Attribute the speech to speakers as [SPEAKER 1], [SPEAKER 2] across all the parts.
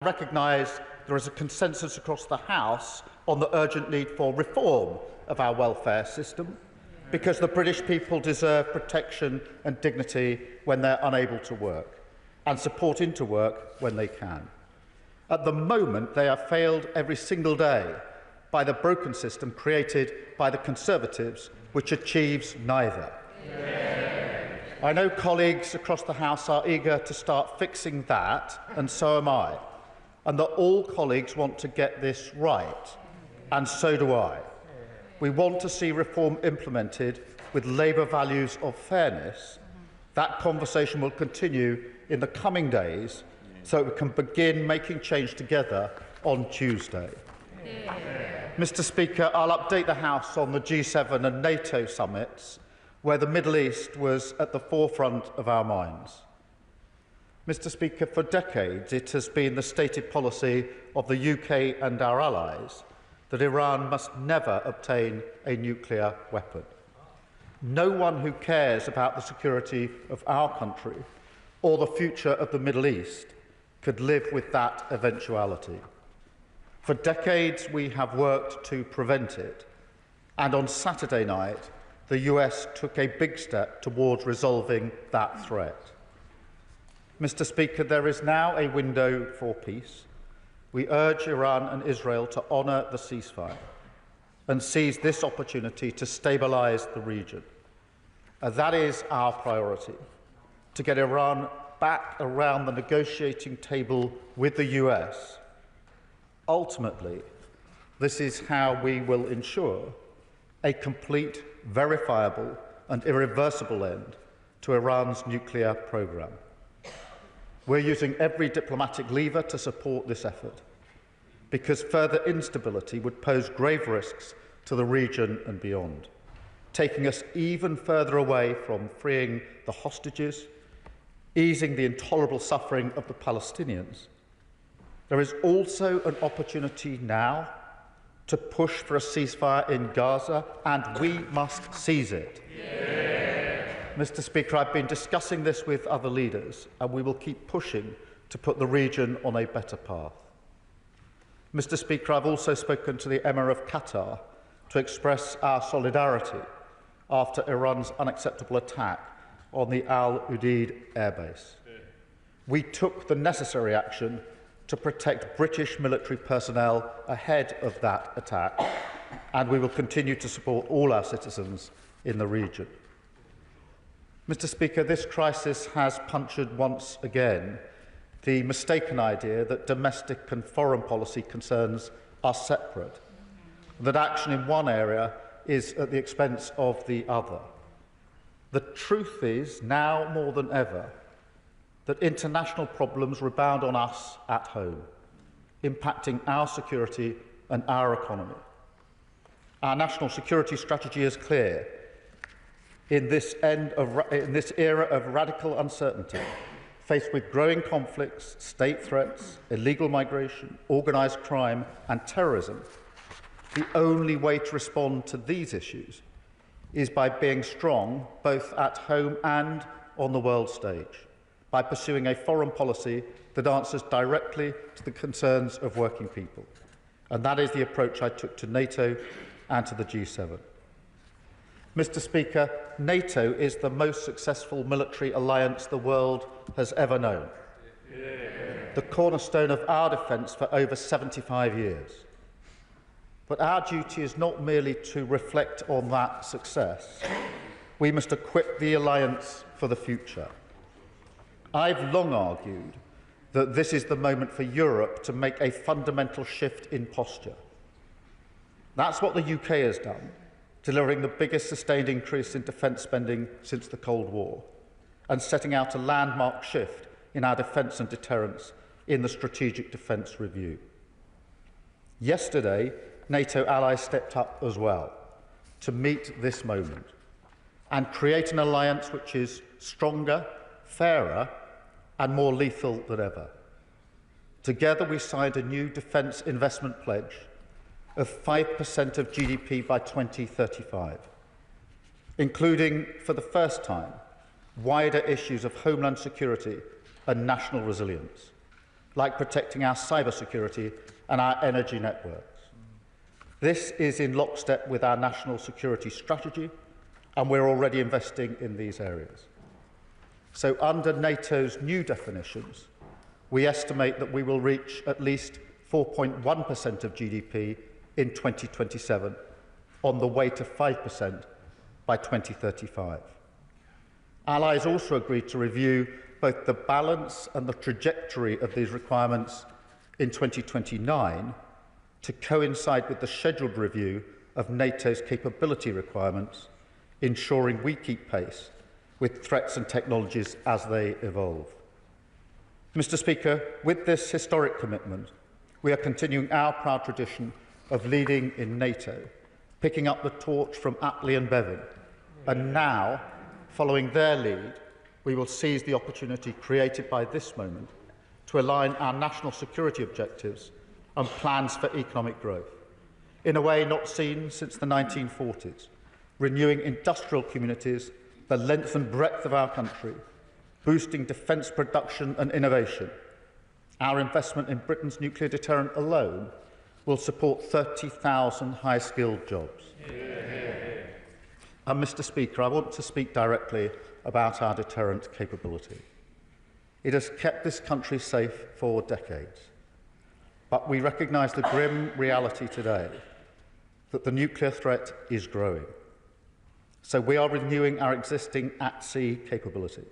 [SPEAKER 1] I recognise there is a consensus across the House on the urgent need for reform of our welfare system, because the British people deserve protection and dignity when they're unable to work, and support into work when they can. At the moment, they are failed every single day by the broken system created by the Conservatives, which achieves neither. I know colleagues across the House are eager to start fixing that, and so am I, and that all colleagues want to get this right, and so do I. We want to see reform implemented with Labour values of fairness. That conversation will continue in the coming days so we can begin making change together on Tuesday. Mr. Speaker, I'll update the House on the G7 and NATO summits, where the Middle East was at the forefront of our minds. Mr. Speaker, for decades it has been the stated policy of the UK and our allies that Iran must never obtain a nuclear weapon. No one who cares about the security of our country or the future of the Middle East could live with that eventuality. For decades we have worked to prevent it, and on Saturday night the US took a big step towards resolving that threat. Mr. Speaker, there is now a window for peace. We urge Iran and Israel to honour the ceasefire and seize this opportunity to stabilise the region. That is our priority, to get Iran back around the negotiating table with the US. Ultimately, this is how we will ensure a complete, verifiable and irreversible end to Iran's nuclear programme. We're using every diplomatic lever to support this effort, because further instability would pose grave risks to the region and beyond, taking us even further away from freeing the hostages, easing the intolerable suffering of the Palestinians. There is also an opportunity now to push for a ceasefire in Gaza, and we must seize it. Mr. Speaker, I've been discussing this with other leaders, and we will keep pushing to put the region on a better path. Mr. Speaker, I've also spoken to the Emir of Qatar to express our solidarity after Iran's unacceptable attack on the Al Udeid airbase. We took the necessary action to protect British military personnel ahead of that attack, and we will continue to support all our citizens in the region. Mr. Speaker, this crisis has punctured once again the mistaken idea that domestic and foreign policy concerns are separate, that action in one area is at the expense of the other. The truth is, now more than ever, that international problems rebound on us at home, impacting our security and our economy. Our national security strategy is clear. In this era of radical uncertainty, faced with growing conflicts, state threats, illegal migration, organised crime and terrorism, the only way to respond to these issues is by being strong both at home and on the world stage, by pursuing a foreign policy that answers directly to the concerns of working people. And that is the approach I took to NATO and to the G7. Mr. Speaker, NATO is the most successful military alliance the world has ever known, the cornerstone of our defence for over 75 years. But our duty is not merely to reflect on that success. We must equip the alliance for the future. I've long argued that this is the moment for Europe to make a fundamental shift in posture. That's what the UK has done, delivering the biggest sustained increase in defence spending since the Cold War, and setting out a landmark shift in our defence and deterrence in the Strategic Defence Review. Yesterday, NATO allies stepped up as well to meet this moment and create an alliance which is stronger, fairer and more lethal than ever. Together we signed a new defence investment pledge of 5% of GDP by 2035, including, for the first time, wider issues of homeland security and national resilience, like protecting our cybersecurity and our energy networks. This is in lockstep with our national security strategy, and we're already investing in these areas. So under NATO's new definitions, we estimate that we will reach at least 4.1% of GDP in 2027, on the way to 5% by 2035. Allies also agreed to review both the balance and the trajectory of these requirements in 2029 to coincide with the scheduled review of NATO's capability requirements, ensuring we keep pace with threats and technologies as they evolve. Mr. Speaker, with this historic commitment, we are continuing our proud tradition of leading in NATO, picking up the torch from Attlee and Bevin, and now, following their lead, we will seize the opportunity created by this moment to align our national security objectives and plans for economic growth, in a way not seen since the 1940s, renewing industrial communities the length and breadth of our country, boosting defence production and innovation. Our investment in Britain's nuclear deterrent alone will support 30,000 high-skilled jobs. And Mr. Speaker, I want to speak directly about our deterrent capability. It has kept this country safe for decades. But we recognise the grim reality today that the nuclear threat is growing. So we are renewing our existing at-sea capability,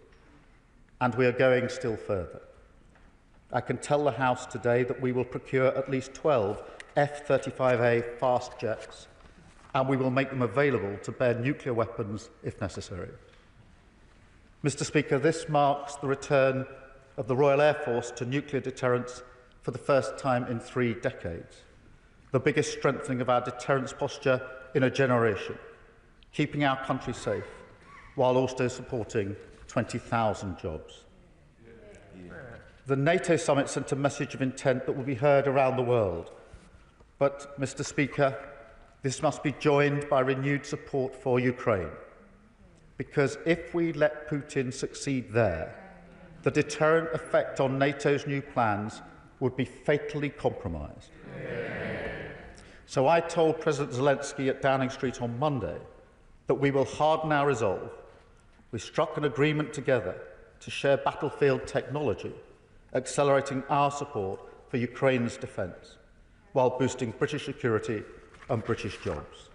[SPEAKER 1] and we are going still further. I can tell the House today that we will procure at least 12 F-35A fast jets, and we will make them available to bear nuclear weapons if necessary. Mr. Speaker, this marks the return of the Royal Air Force to nuclear deterrence for the first time in 3 decades, the biggest strengthening of our deterrence posture in a generation, keeping our country safe while also supporting 20,000 jobs. The NATO summit sent a message of intent that will be heard around the world. But, Mr. Speaker, this must be joined by renewed support for Ukraine. Because if we let Putin succeed there, the deterrent effect on NATO's new plans would be fatally compromised. So I told President Zelensky at Downing Street on Monday that we will harden our resolve. We struck an agreement together to share battlefield technology, accelerating our support for Ukraine's defence, while boosting British security and British jobs.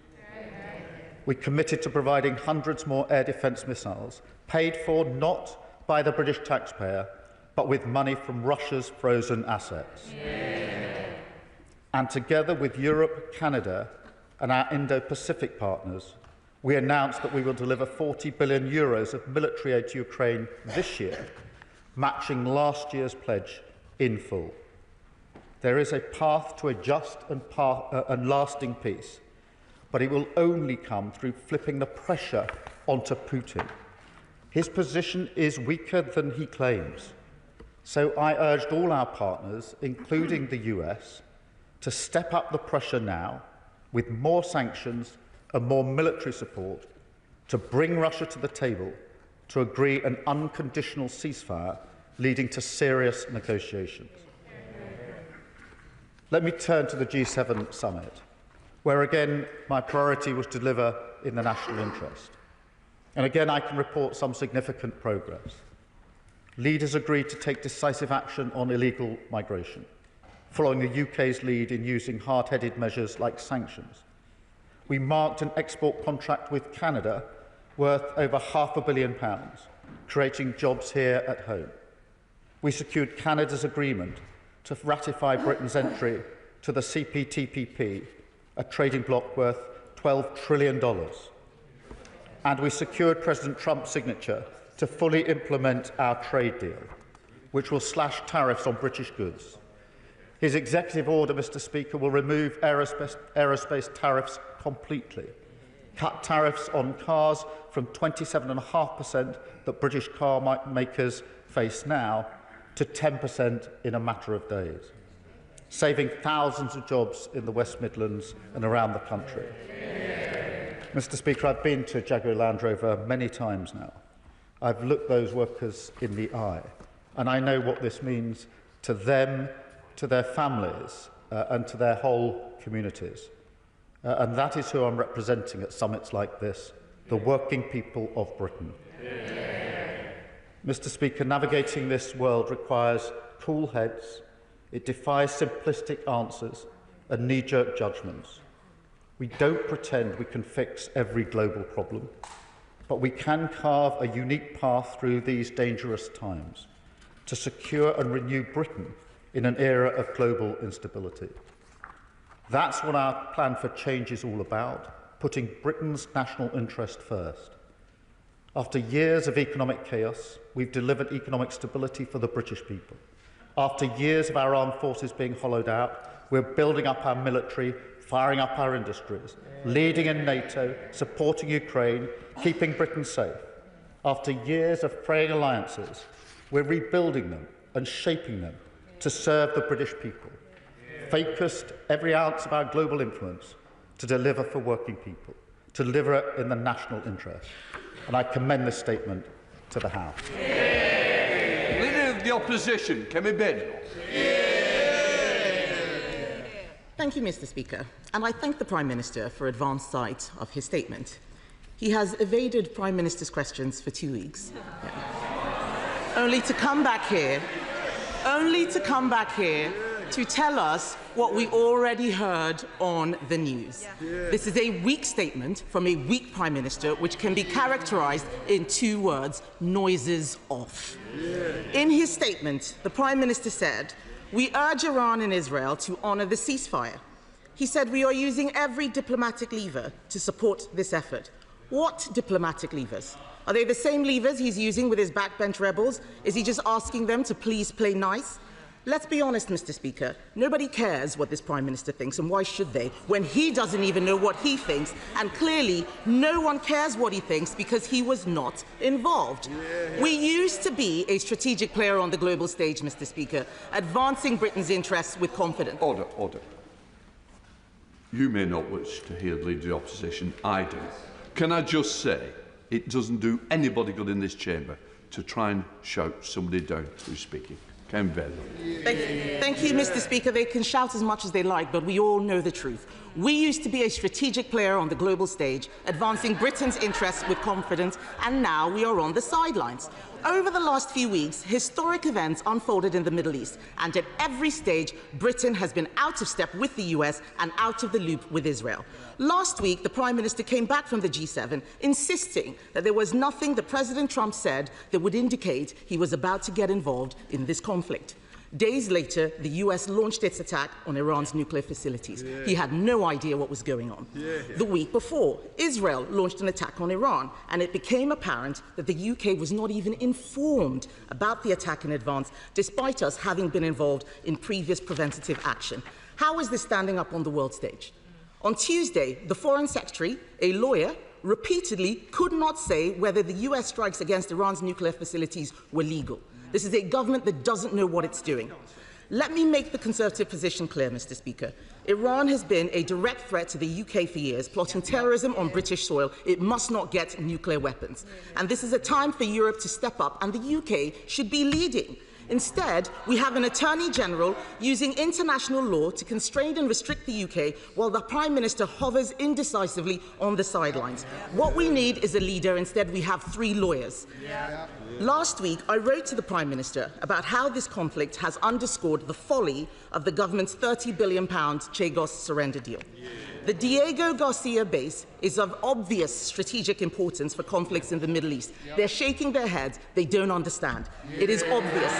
[SPEAKER 1] We committed to providing hundreds more air defence missiles, paid for not by the British taxpayer, but with money from Russia's frozen assets. And together with Europe, Canada and our Indo-Pacific partners, we announced that we will deliver €40 billion of military aid to Ukraine this year, matching last year's pledge in full. There is a path to a just and lasting peace, but it will only come through flipping the pressure onto Putin. His position is weaker than he claims. So I urged all our partners, including the US, to step up the pressure now with more sanctions and more military support to bring Russia to the table to agree an unconditional ceasefire leading to serious negotiations. Let me turn to the G7 summit, where again my priority was to deliver in the national interest. And again I can report some significant progress. Leaders agreed to take decisive action on illegal migration, following the UK's lead in using hard-headed measures like sanctions. We marked an export contract with Canada worth over £500 million, creating jobs here at home. We secured Canada's agreement to ratify Britain's entry to the CPTPP, a trading bloc worth $12 trillion. And we secured President Trump's signature to fully implement our trade deal, which will slash tariffs on British goods. His executive order, Mr. Speaker, will remove aerospace tariffs completely, cut tariffs on cars from 27.5% that British car makers face now to 10% in a matter of days, saving thousands of jobs in the West Midlands and around the country. Mr. Speaker, I've been to Jaguar Land Rover many times now. I've looked those workers in the eye, and I know what this means to them, to their families, and to their whole communities. And that is who I'm representing at summits like this, the working people of Britain. Mr. Speaker, navigating this world requires cool heads. It defies simplistic answers and knee-jerk judgments. We don't pretend we can fix every global problem, but we can carve a unique path through these dangerous times to secure and renew Britain in an era of global instability. That's what our plan for change is all about, putting Britain's national interest first. After years of economic chaos, we've delivered economic stability for the British people. After years of our armed forces being hollowed out, we're building up our military, firing up our industries, leading in NATO, supporting Ukraine, keeping Britain safe. After years of fraying alliances, we're rebuilding them and shaping them to serve the British people. Focused every ounce of our global influence to deliver for working people, to deliver it in the national interest. And I commend this statement to the House.
[SPEAKER 2] Leader of the Opposition, Kemi Bednall.
[SPEAKER 3] Thank you, Mr. Speaker, and I thank the Prime Minister for advance sight of his statement. He has evaded Prime Minister's questions for 2 weeks, only to come back here to tell us what we already heard on the news. This is a weak statement from a weak Prime Minister, which can be characterised in 2 words: noises off. In his statement, the Prime Minister said, "We urge Iran and Israel to honour the ceasefire." He said, "We are using every diplomatic lever to support this effort." What diplomatic levers? Are they the same levers he's using with his backbench rebels? Is he just asking them to please play nice? Let's be honest, Mr. Speaker. Nobody cares what this Prime Minister thinks, and why should they, when he doesn't even know what he thinks, and clearly no one cares what he thinks because he was not involved. We used to be a strategic player on the global stage, Mr. Speaker, advancing Britain's interests with confidence.
[SPEAKER 2] Order, order. You may not wish to hear the Leader of the Opposition. I do. Can I just say, it doesn't do anybody good in this chamber to try and shout somebody down who's speaking. Thank
[SPEAKER 3] you, Mr. Speaker. They can shout as much as they like, but we all know the truth. We used to be a strategic player on the global stage, advancing Britain's interests with confidence, and now we are on the sidelines. Over the last few weeks, historic events unfolded in the Middle East, and at every stage, Britain has been out of step with the US and out of the loop with Israel. Last week, the Prime Minister came back from the G7, insisting that there was nothing that President Trump said that would indicate he was about to get involved in this conflict. Days later, the US launched its attack on Iran's nuclear facilities. He had no idea what was going on. The week before, Israel launched an attack on Iran, and it became apparent that the UK was not even informed about the attack in advance, despite us having been involved in previous preventative action. How is this standing up on the world stage? On Tuesday, the Foreign Secretary, a lawyer, repeatedly could not say whether the US strikes against Iran's nuclear facilities were legal. This is a government that doesn't know what it's doing. Let me make the Conservative position clear, Mr. Speaker. Iran has been a direct threat to the UK for years, plotting terrorism on British soil. It must not get nuclear weapons. And this is a time for Europe to step up, and the UK should be leading. Instead, we have an Attorney General using international law to constrain and restrict the UK while the Prime Minister hovers indecisively on the sidelines. What we need is a leader. Instead, we have 3 lawyers. Last week, I wrote to the Prime Minister about how this conflict has underscored the folly of the government's £30 billion Chagos surrender deal. The Diego Garcia base is of obvious strategic importance for conflicts in the Middle East. They're shaking their heads. They don't understand. It is obvious.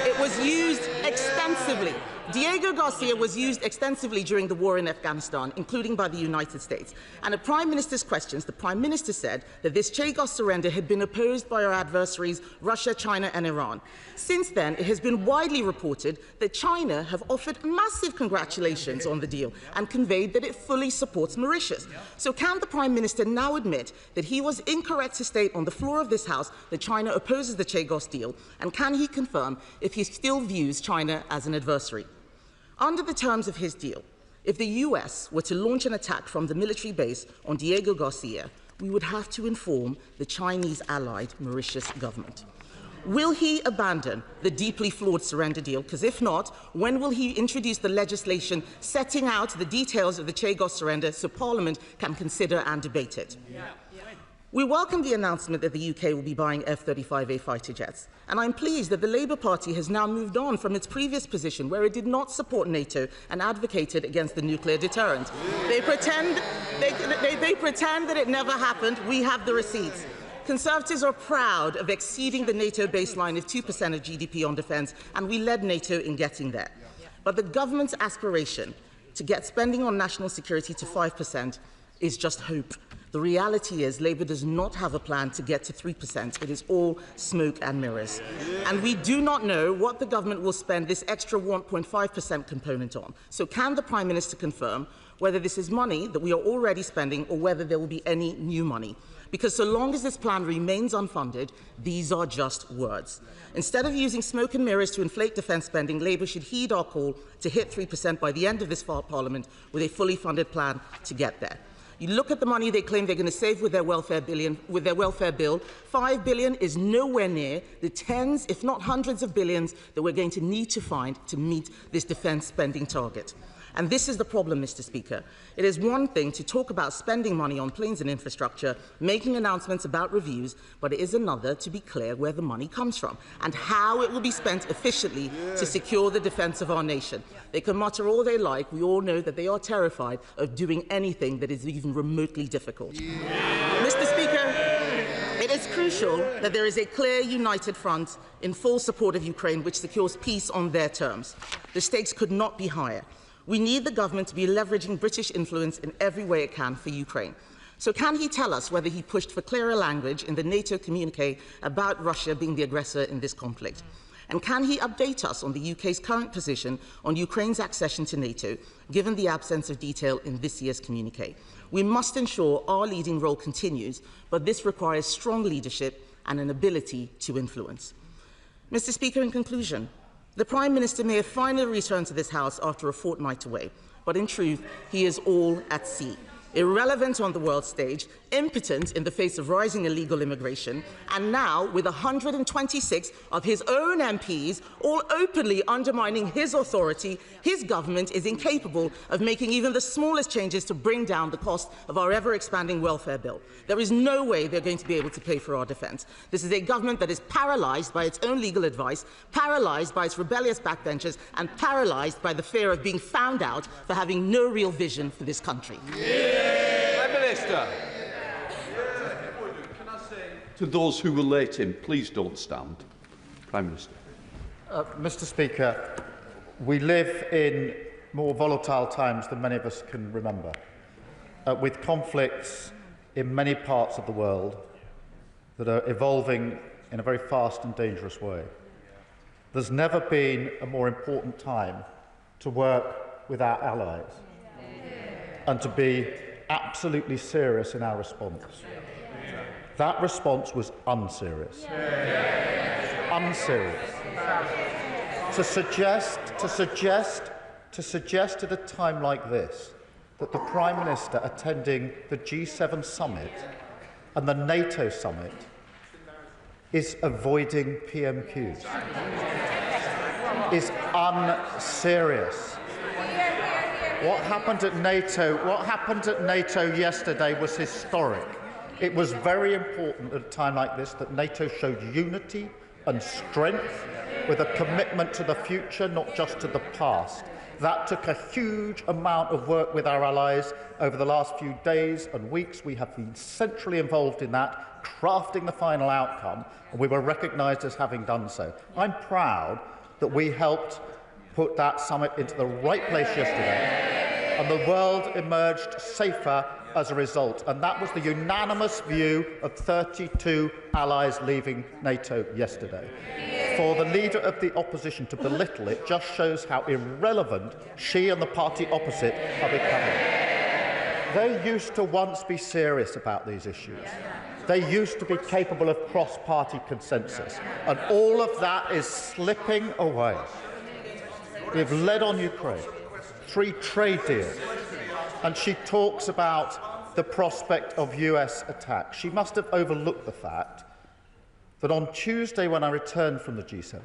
[SPEAKER 3] It was used extensively. Diego Garcia was used extensively during the war in Afghanistan, including by the United States. And at Prime Minister's questions, the Prime Minister said that this Chagos surrender had been opposed by our adversaries, Russia, China and Iran. Since then, it has been widely reported that China have offered massive congratulations on the deal and conveyed that it fully supports Mauritius. So can the Prime Minister now admit that he was incorrect to state on the floor of this House that China opposes the Chagos deal? And can he confirm if he still views China as an adversary? Under the terms of his deal, if the US were to launch an attack from the military base on Diego Garcia, we would have to inform the Chinese-allied Mauritius government. Will he abandon the deeply flawed surrender deal? Because if not, when will he introduce the legislation setting out the details of the Chagos surrender so Parliament can consider and debate it? We welcome the announcement that the UK will be buying F-35A fighter jets, and I'm pleased that the Labour Party has now moved on from its previous position where it did not support NATO and advocated against the nuclear deterrent. They pretend that it never happened. We have the receipts. Conservatives are proud of exceeding the NATO baseline of 2% of GDP on defence, and we led NATO in getting there. But the government's aspiration to get spending on national security to 5% is just hope. The reality is Labour does not have a plan to get to 3%. It is all smoke and mirrors. And we do not know what the government will spend this extra 1.5% component on. So can the Prime Minister confirm whether this is money that we are already spending or whether there will be any new money? Because so long as this plan remains unfunded, these are just words. Instead of using smoke and mirrors to inflate defence spending, Labour should heed our call to hit 3% by the end of this Parliament with a fully funded plan to get there. You look at the money they claim they're going to save with their welfare bill. 5 billion is nowhere near the tens, if not hundreds of billions that we're going to need to find to meet this defence spending target. And this is the problem, Mr. Speaker. It is one thing to talk about spending money on planes and infrastructure, making announcements about reviews, but it is another to be clear where the money comes from and how it will be spent efficiently to secure the defence of our nation. They can mutter all they like. We all know that they are terrified of doing anything that is even remotely difficult. Mr. Speaker, it is crucial that there is a clear, united front in full support of Ukraine which secures peace on their terms. The stakes could not be higher. We need the government to be leveraging British influence in every way it can for Ukraine. So can he tell us whether he pushed for clearer language in the NATO communique about Russia being the aggressor in this conflict? And can he update us on the UK's current position on Ukraine's accession to NATO, given the absence of detail in this year's communique? We must ensure our leading role continues, but this requires strong leadership and an ability to influence. Mr. Speaker, in conclusion, the Prime Minister may have finally returned to this House after a fortnight away, but in truth, he is all at sea. Irrelevant on the world stage, impotent in the face of rising illegal immigration, and now with 126 of his own MPs all openly undermining his authority, his government is incapable of making even the smallest changes to bring down the cost of our ever-expanding welfare bill. There is no way they're going to be able to pay for our defence. This is a government that is paralysed by its own legal advice, paralysed by its rebellious backbenchers, and paralysed by the fear of being found out for having no real vision for this country.
[SPEAKER 2] Prime Minister. Can I say to those who were late in, please don't stand. Prime Minister.
[SPEAKER 1] Mr. Speaker, we live in more volatile times than many of us can remember, with conflicts in many parts of the world that are evolving in a very fast and dangerous way. There's never been a more important time to work with our allies and to be absolutely serious in our response. That response was unserious. Unserious. To suggest at a time like this that the Prime Minister attending the G7 summit and the NATO summit is avoiding PMQs is unserious. What happened at NATO yesterday was historic. It was very important at a time like this that NATO showed unity and strength with a commitment to the future, not just to the past. That took a huge amount of work with our allies over the last few days and weeks. We have been centrally involved in that, crafting the final outcome, and we were recognised as having done so. I'm proud that we helped put that summit into the right place yesterday, and the world emerged safer as a result. And that was the unanimous view of 32 allies leaving NATO yesterday. For the leader of the opposition to belittle it just shows how irrelevant she and the party opposite are becoming. They used to once be serious about these issues. They used to be capable of cross-party consensus. And all of that is slipping away. We've led on Ukraine, 3 trade deals, and she talks about the prospect of US attack. She must have overlooked the fact that on Tuesday, when I returned from the G7,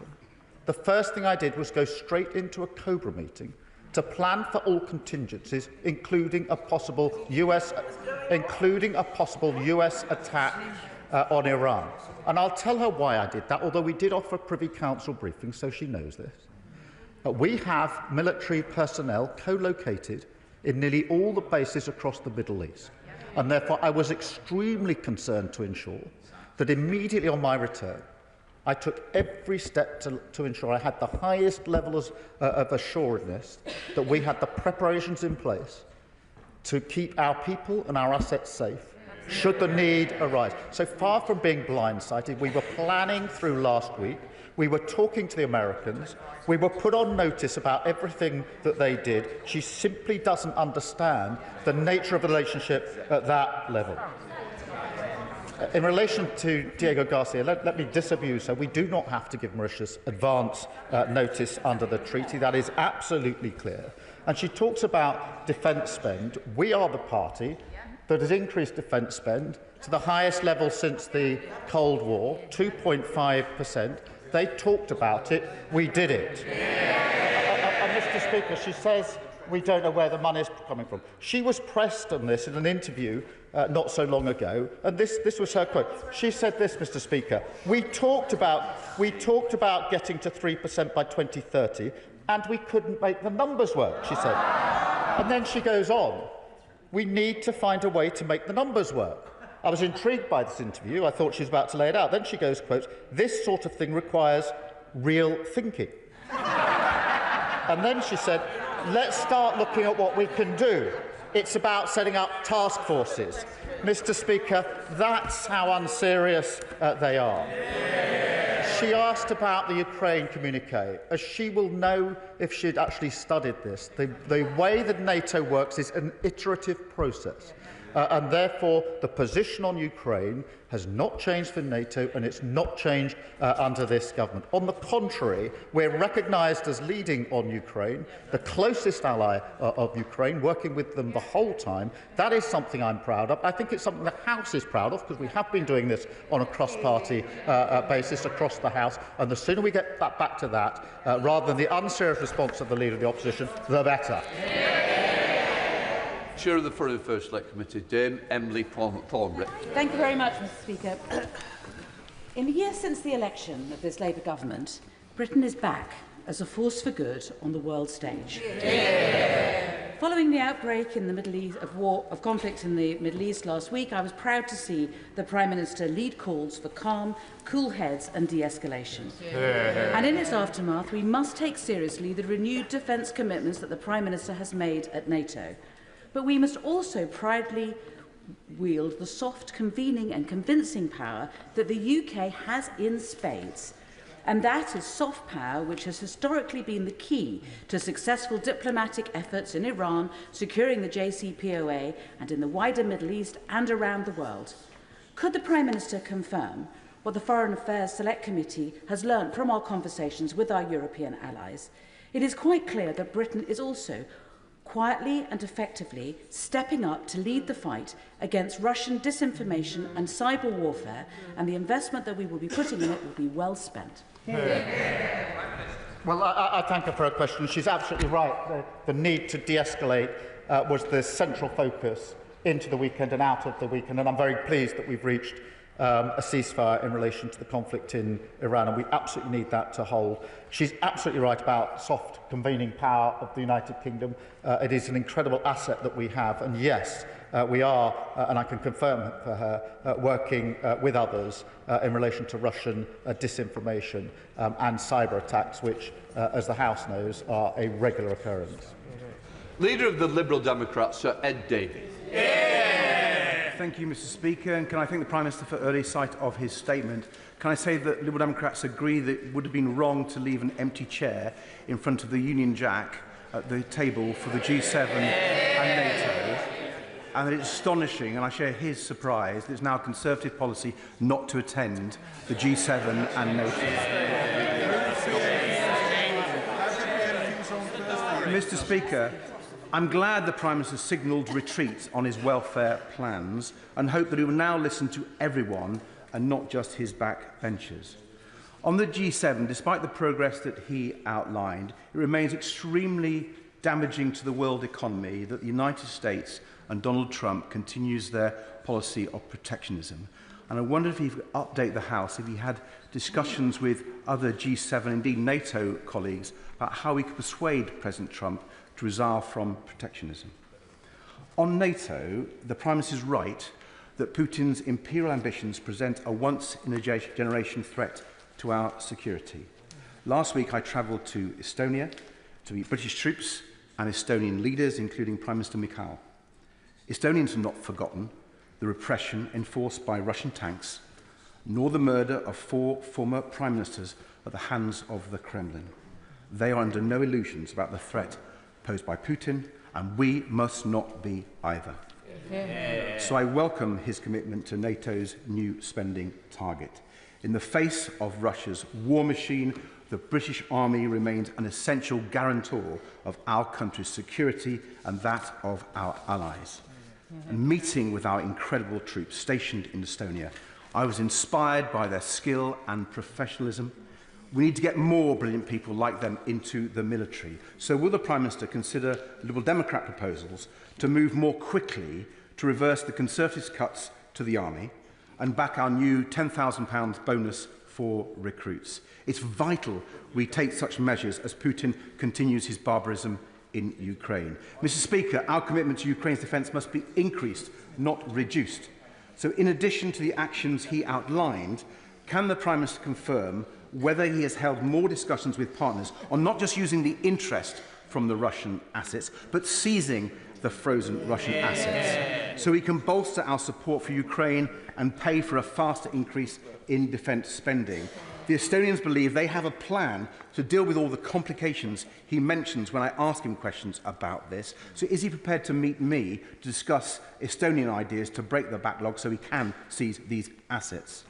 [SPEAKER 1] the first thing I did was go straight into a COBRA meeting to plan for all contingencies, including a possible US attack on Iran. And I'll tell her why I did that, although we did offer Privy Council briefings, so she knows this. We have military personnel co-located in nearly all the bases across the Middle East. And therefore, I was extremely concerned to ensure that immediately on my return, I took every step to ensure I had the highest levels of assuredness that we had the preparations in place to keep our people and our assets safe should the need arise. So far from being blindsided, we were planning through last week. We were talking to the Americans. We were put on notice about everything that they did. She simply doesn't understand the nature of the relationship at that level. In relation to Diego Garcia, let me disabuse her. We do not have to give Mauritius advance notice under the treaty. That is absolutely clear. And she talks about defence spend. We are the party that has increased defence spend to the highest level since the Cold War, 2.5%. They talked about it. We did it. And Mr. Speaker, she says we don't know where the money is coming from. She was pressed on this in an interview not so long ago, and this was her quote. She said this, Mr. Speaker, we talked about getting to 3% by 2030, and we couldn't make the numbers work, she said. And then she goes on, we need to find a way to make the numbers work. I was intrigued by this interview. I thought she was about to lay it out. Then she goes, quote, this sort of thing requires real thinking. And then she said, let's start looking at what we can do. It's about setting up task forces. Mr. Speaker, that's how unserious they are. She asked about the Ukraine communique. As she will know if she'd actually studied this, the way that NATO works is an iterative process. And therefore, the position on Ukraine has not changed for NATO, and it's not changed under this government. On the contrary, we're recognised as leading on Ukraine, the closest ally of Ukraine, working with them the whole time. That is something I'm proud of. I think it's something the House is proud of, because we have been doing this on a cross-party basis across the House, and the sooner we get back to that, rather than the unserious response of the Leader of the Opposition, the better.
[SPEAKER 2] Chair of the Foreign Affairs Select Committee, Dame Emily Thornbury.
[SPEAKER 4] Thank you very much, Mr. Speaker. In the year since the election of this Labour government, Britain is back as a force for good on the world stage. Yeah. Following the outbreak in the Middle East of conflict in the Middle East last week, I was proud to see the Prime Minister lead calls for calm, cool heads and de-escalation. Yeah. And in its aftermath, we must take seriously the renewed defence commitments that the Prime Minister has made at NATO. But we must also proudly wield the soft convening and convincing power that the UK has in spades. And that is soft power, which has historically been the key to successful diplomatic efforts in Iran, securing the JCPOA, and in the wider Middle East and around the world. Could the Prime Minister confirm what the Foreign Affairs Select Committee has learnt from our conversations with our European allies? It is quite clear that Britain is also quietly and effectively stepping up to lead the fight against Russian disinformation and cyber warfare, and the investment that we will be putting in it will be well spent.
[SPEAKER 1] Well, I thank her for her question. She's absolutely right. The need to de-escalate was the central focus into the weekend and out of the weekend, and I'm very pleased that we've reached a ceasefire in relation to the conflict in Iran, and we absolutely need that to hold. She's absolutely right about soft convening power of the United Kingdom. It is an incredible asset that we have, and yes, we are, and I can confirm for her, working with others in relation to Russian disinformation and cyber attacks, which, as the House knows, are a regular occurrence.
[SPEAKER 2] Leader of the Liberal Democrats, Sir Ed Davey.
[SPEAKER 5] Thank you, Mr. Speaker, and can I thank the Prime Minister for early sight of his statement. Can I say that Liberal Democrats agree that it would have been wrong to leave an empty chair in front of the Union Jack at the table for the G7 and NATO, and that it's astonishing, and I share his surprise, that it's now Conservative policy not to attend the G7 and NATO. Mr. Speaker, I'm glad the Prime Minister signalled retreat on his welfare plans and hope that he will now listen to everyone and not just his backbenchers. On the G7, despite the progress that he outlined, it remains extremely damaging to the world economy that the United States and Donald Trump continues their policy of protectionism. And I wonder if he could update the House, if he had discussions with other G7, indeed NATO colleagues, about how we could persuade President Trump to resign from protectionism. On NATO, the Prime Minister is right that Putin's imperial ambitions present a once-in-a-generation threat to our security. Last week, I travelled to Estonia to meet British troops and Estonian leaders, including Prime Minister Mikhail. Estonians have not forgotten the repression enforced by Russian tanks, nor the murder of 4 former prime ministers at the hands of the Kremlin. They are under no illusions about the threat posed by Putin, and we must not be either. Yeah. So I welcome his commitment to NATO's new spending target. In the face of Russia's war machine, the British Army remains an essential guarantor of our country's security and that of our allies. And meeting with our incredible troops stationed in Estonia, I was inspired by their skill and professionalism. We need to get more brilliant people like them into the military. So will the Prime Minister consider Liberal Democrat proposals to move more quickly to reverse the Conservatives' cuts to the Army and back our new £10,000 bonus for recruits? It's vital we take such measures as Putin continues his barbarism in Ukraine. Mr. Speaker, our commitment to Ukraine's defence must be increased, not reduced. So in addition to the actions he outlined, can the Prime Minister confirm whether he has held more discussions with partners on not just using the interest from the Russian assets, but seizing the frozen Russian assets, so we can bolster our support for Ukraine and pay for a faster increase in defence spending? The Estonians believe they have a plan to deal with all the complications he mentions when I ask him questions about this. So is he prepared to meet me to discuss Estonian ideas to break the backlog so we can seize these assets?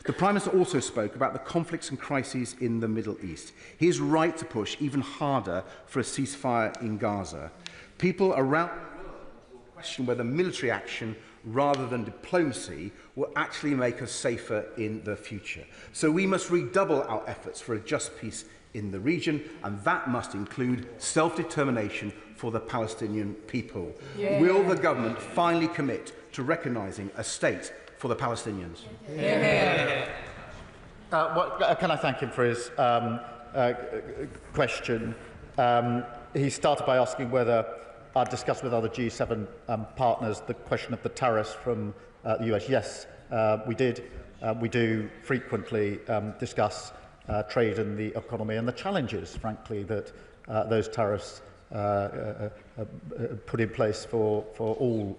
[SPEAKER 5] The Prime Minister also spoke about the conflicts and crises in the Middle East. He is right to push even harder for a ceasefire in Gaza. People around the world will question whether military action rather than diplomacy will actually make us safer in the future. So we must redouble our efforts for a just peace in the region, and that must include self-determination for the Palestinian people. Yeah. Will the government finally commit to recognising a state for the Palestinians?
[SPEAKER 1] Yeah. Can I thank him for his question? He started by asking whether I'd discussed with other G7 partners the question of the tariffs from the US. Yes, we did. We do frequently discuss trade and the economy and the challenges, frankly, that those tariffs put in place for all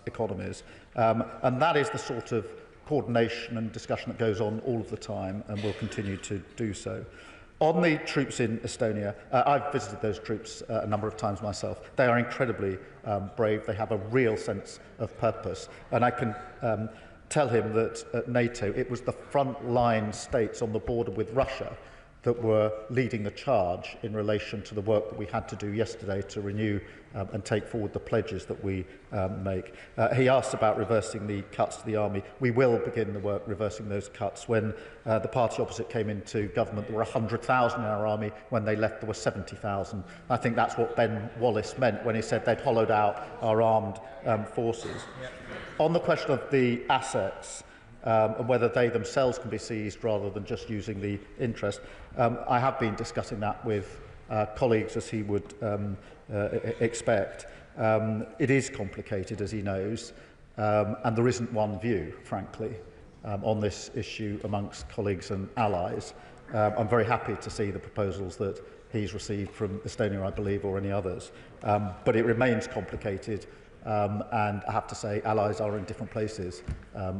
[SPEAKER 1] economies. And that is the sort of coordination and discussion that goes on all of the time and will continue to do so. On the troops in Estonia, I've visited those troops a number of times myself. They are incredibly brave. They have a real sense of purpose. And I can tell him that at NATO, it was the front-line states on the border with Russia that were leading the charge in relation to the work that we had to do yesterday to renew and take forward the pledges that we make. He asked about reversing the cuts to the army. We will begin the work reversing those cuts. When the party opposite came into government, there were 100,000 in our army. When they left, there were 70,000. I think that's what Ben Wallace meant when he said they'd hollowed out our armed forces. Yeah. On the question of the assets, and whether they themselves can be seized rather than just using the interest, I have been discussing that with colleagues, as he would expect. It is complicated, as he knows, and there isn't one view, frankly, on this issue amongst colleagues and allies. I'm very happy to see the proposals that he's received from Estonia, I believe, or any others. But it remains complicated. And I have to say, allies are in different places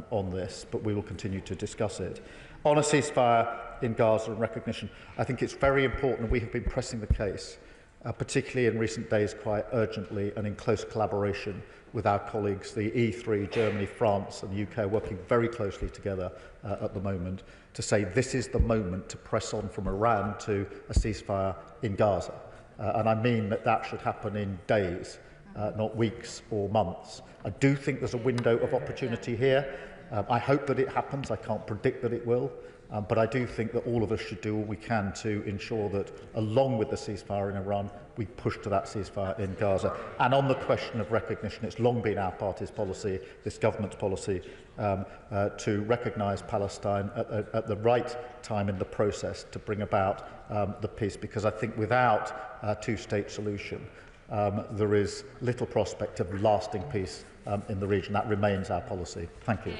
[SPEAKER 1] on this, but we will continue to discuss it. On a ceasefire in Gaza and recognition, I think it's very important, and we have been pressing the case, particularly in recent days quite urgently and in close collaboration with our colleagues, the E3, Germany, France and the UK, are working very closely together at the moment to say this is the moment to press on from Iran to a ceasefire in Gaza. And I mean that that should happen in days. Not weeks or months. I do think there's a window of opportunity here. I hope that it happens. I can't predict that it will. But I do think that all of us should do all we can to ensure that, along with the ceasefire in Iran, we push to that ceasefire in Gaza. And on the question of recognition, it's long been our party's policy, this government's policy, to recognise Palestine at the right time in the process to bring about the peace. Because I think without a two-state solution, there is little prospect of lasting peace in the region. That remains our policy. Thank you.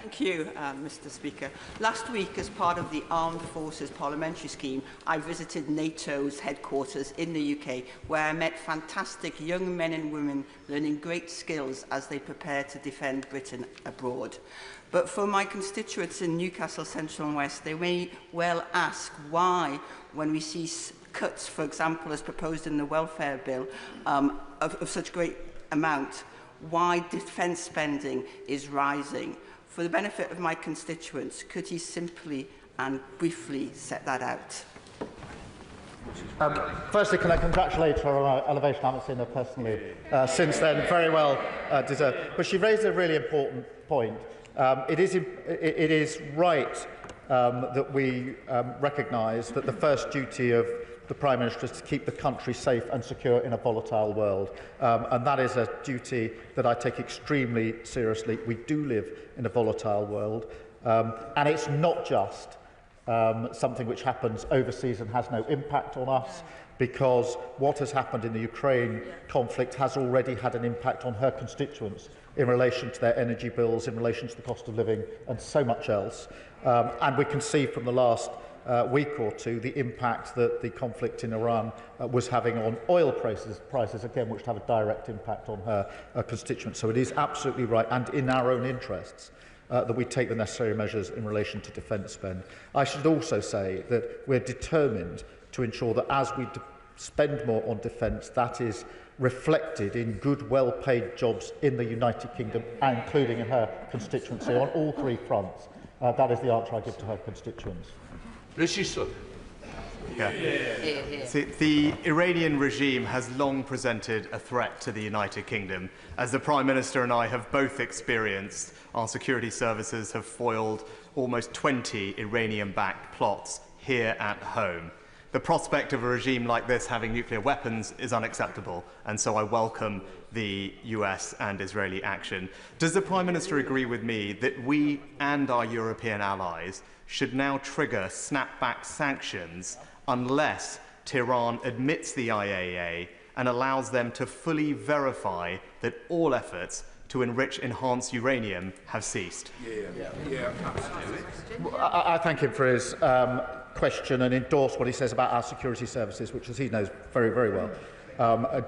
[SPEAKER 6] Thank you, Mr. Speaker. Last week, as part of the Armed Forces Parliamentary Scheme, I visited NATO's headquarters in the UK, where I met fantastic young men and women learning great skills as they prepare to defend Britain abroad. But for my constituents in Newcastle Central and West, they may well ask why, when we see cuts, for example, as proposed in the welfare bill, of such great amount, why defence spending is rising. For the benefit of my constituents, could he simply and briefly set that out?
[SPEAKER 1] Firstly, can I congratulate her on her elevation? I haven't seen her personally since then. Very well deserved. But she raised a really important point. It is right that we recognise that the first duty of the Prime Minister is to keep the country safe and secure in a volatile world. And that is a duty that I take extremely seriously. We do live in a volatile world. And it's not just something which happens overseas and has no impact on us, because what has happened in the Ukraine conflict has already had an impact on her constituents in relation to their energy bills, in relation to the cost of living and so much else. And we can see from the last week or two the impact that the conflict in Iran was having on oil prices again, which have a direct impact on her constituents. So it is absolutely right, and in our own interests, that we take the necessary measures in relation to defence spend. I should also say that we're determined to ensure that as we spend more on defence, that is reflected in good, well-paid jobs in the United Kingdom, including in her constituency, on all three fronts. That is the answer I give to her constituents.
[SPEAKER 7] See, the Iranian regime has long presented a threat to the United Kingdom. As the Prime Minister and I have both experienced, our security services have foiled almost 20 Iranian-backed plots here at home. The prospect of a regime like this having nuclear weapons is unacceptable, and so I welcome the US and Israeli action. Does the Prime Minister agree with me that we and our European allies should now trigger snapback sanctions unless Tehran admits the IAEA and allows them to fully verify that all efforts to enrich enhanced uranium have ceased?
[SPEAKER 1] I thank him for his question and endorse what he says about our security services, which, as he knows very, very well,